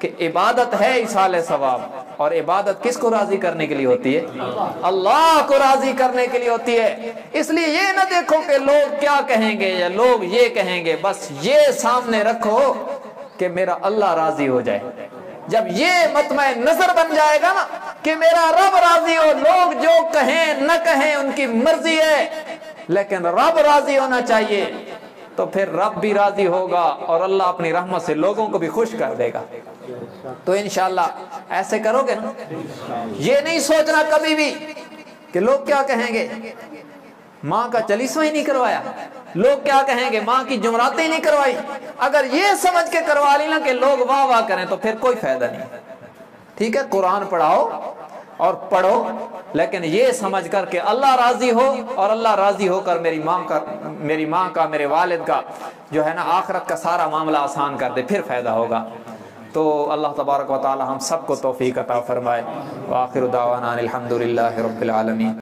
کہ عبادت ہے ایصال ثواب، اور عبادت کس کو راضی کرنے کے لیے ہوتی ہے؟ اللہ کو راضی کرنے کے لیے ہوتی ہے۔ اس لیے یہ نہ دیکھو کہ لوگ کیا کہیں گے یا لوگ یہ کہیں گے، بس یہ سامنے رکھو کہ میرا اللہ راضی ہو جائے۔ جب یہ مطمع نظر بن جائے گا نا کہ میرا رب راضی ہو، لوگ جو کہیں نہ کہیں ان کی مرضی ہے، لیکن رب راضی ہونا چاہیے، تو پھر رب بھی راضی ہوگا اور اللہ اپنی رحمت سے لوگوں کو بھی خوش کر دے گا۔ تو انشاءاللہ ایسے کرو گے نا، یہ نہیں سوچنا کبھی بھی کہ لوگ کیا کہیں گے، ماں کا چلیسواں ہی نہیں کروایا، لوگ کیا کہیں گے، ماں کی جمعراتیں ہی نہیں کروائی۔ اگر یہ سمجھ کے کروا لی نا کہ لوگ واہ واہ کریں تو پھر کوئی فائدہ نہیں۔ ٹھیک ہے، قرآن پڑھاؤ اور پڑھو، لیکن یہ سمجھ کر کہ اللہ راضی ہو، اور اللہ راضی ہو کر میری ماں کا میرے والد کا جو ہے نا آخرت کا سارا معاملہ آسان کر دے، پھر فائدہ ہوگا۔ تو اللہ تبارک و تعالی ہم سب کو توفیق عطا فرمائے۔ وآخر دعوانا الحمدللہ رب العالمین۔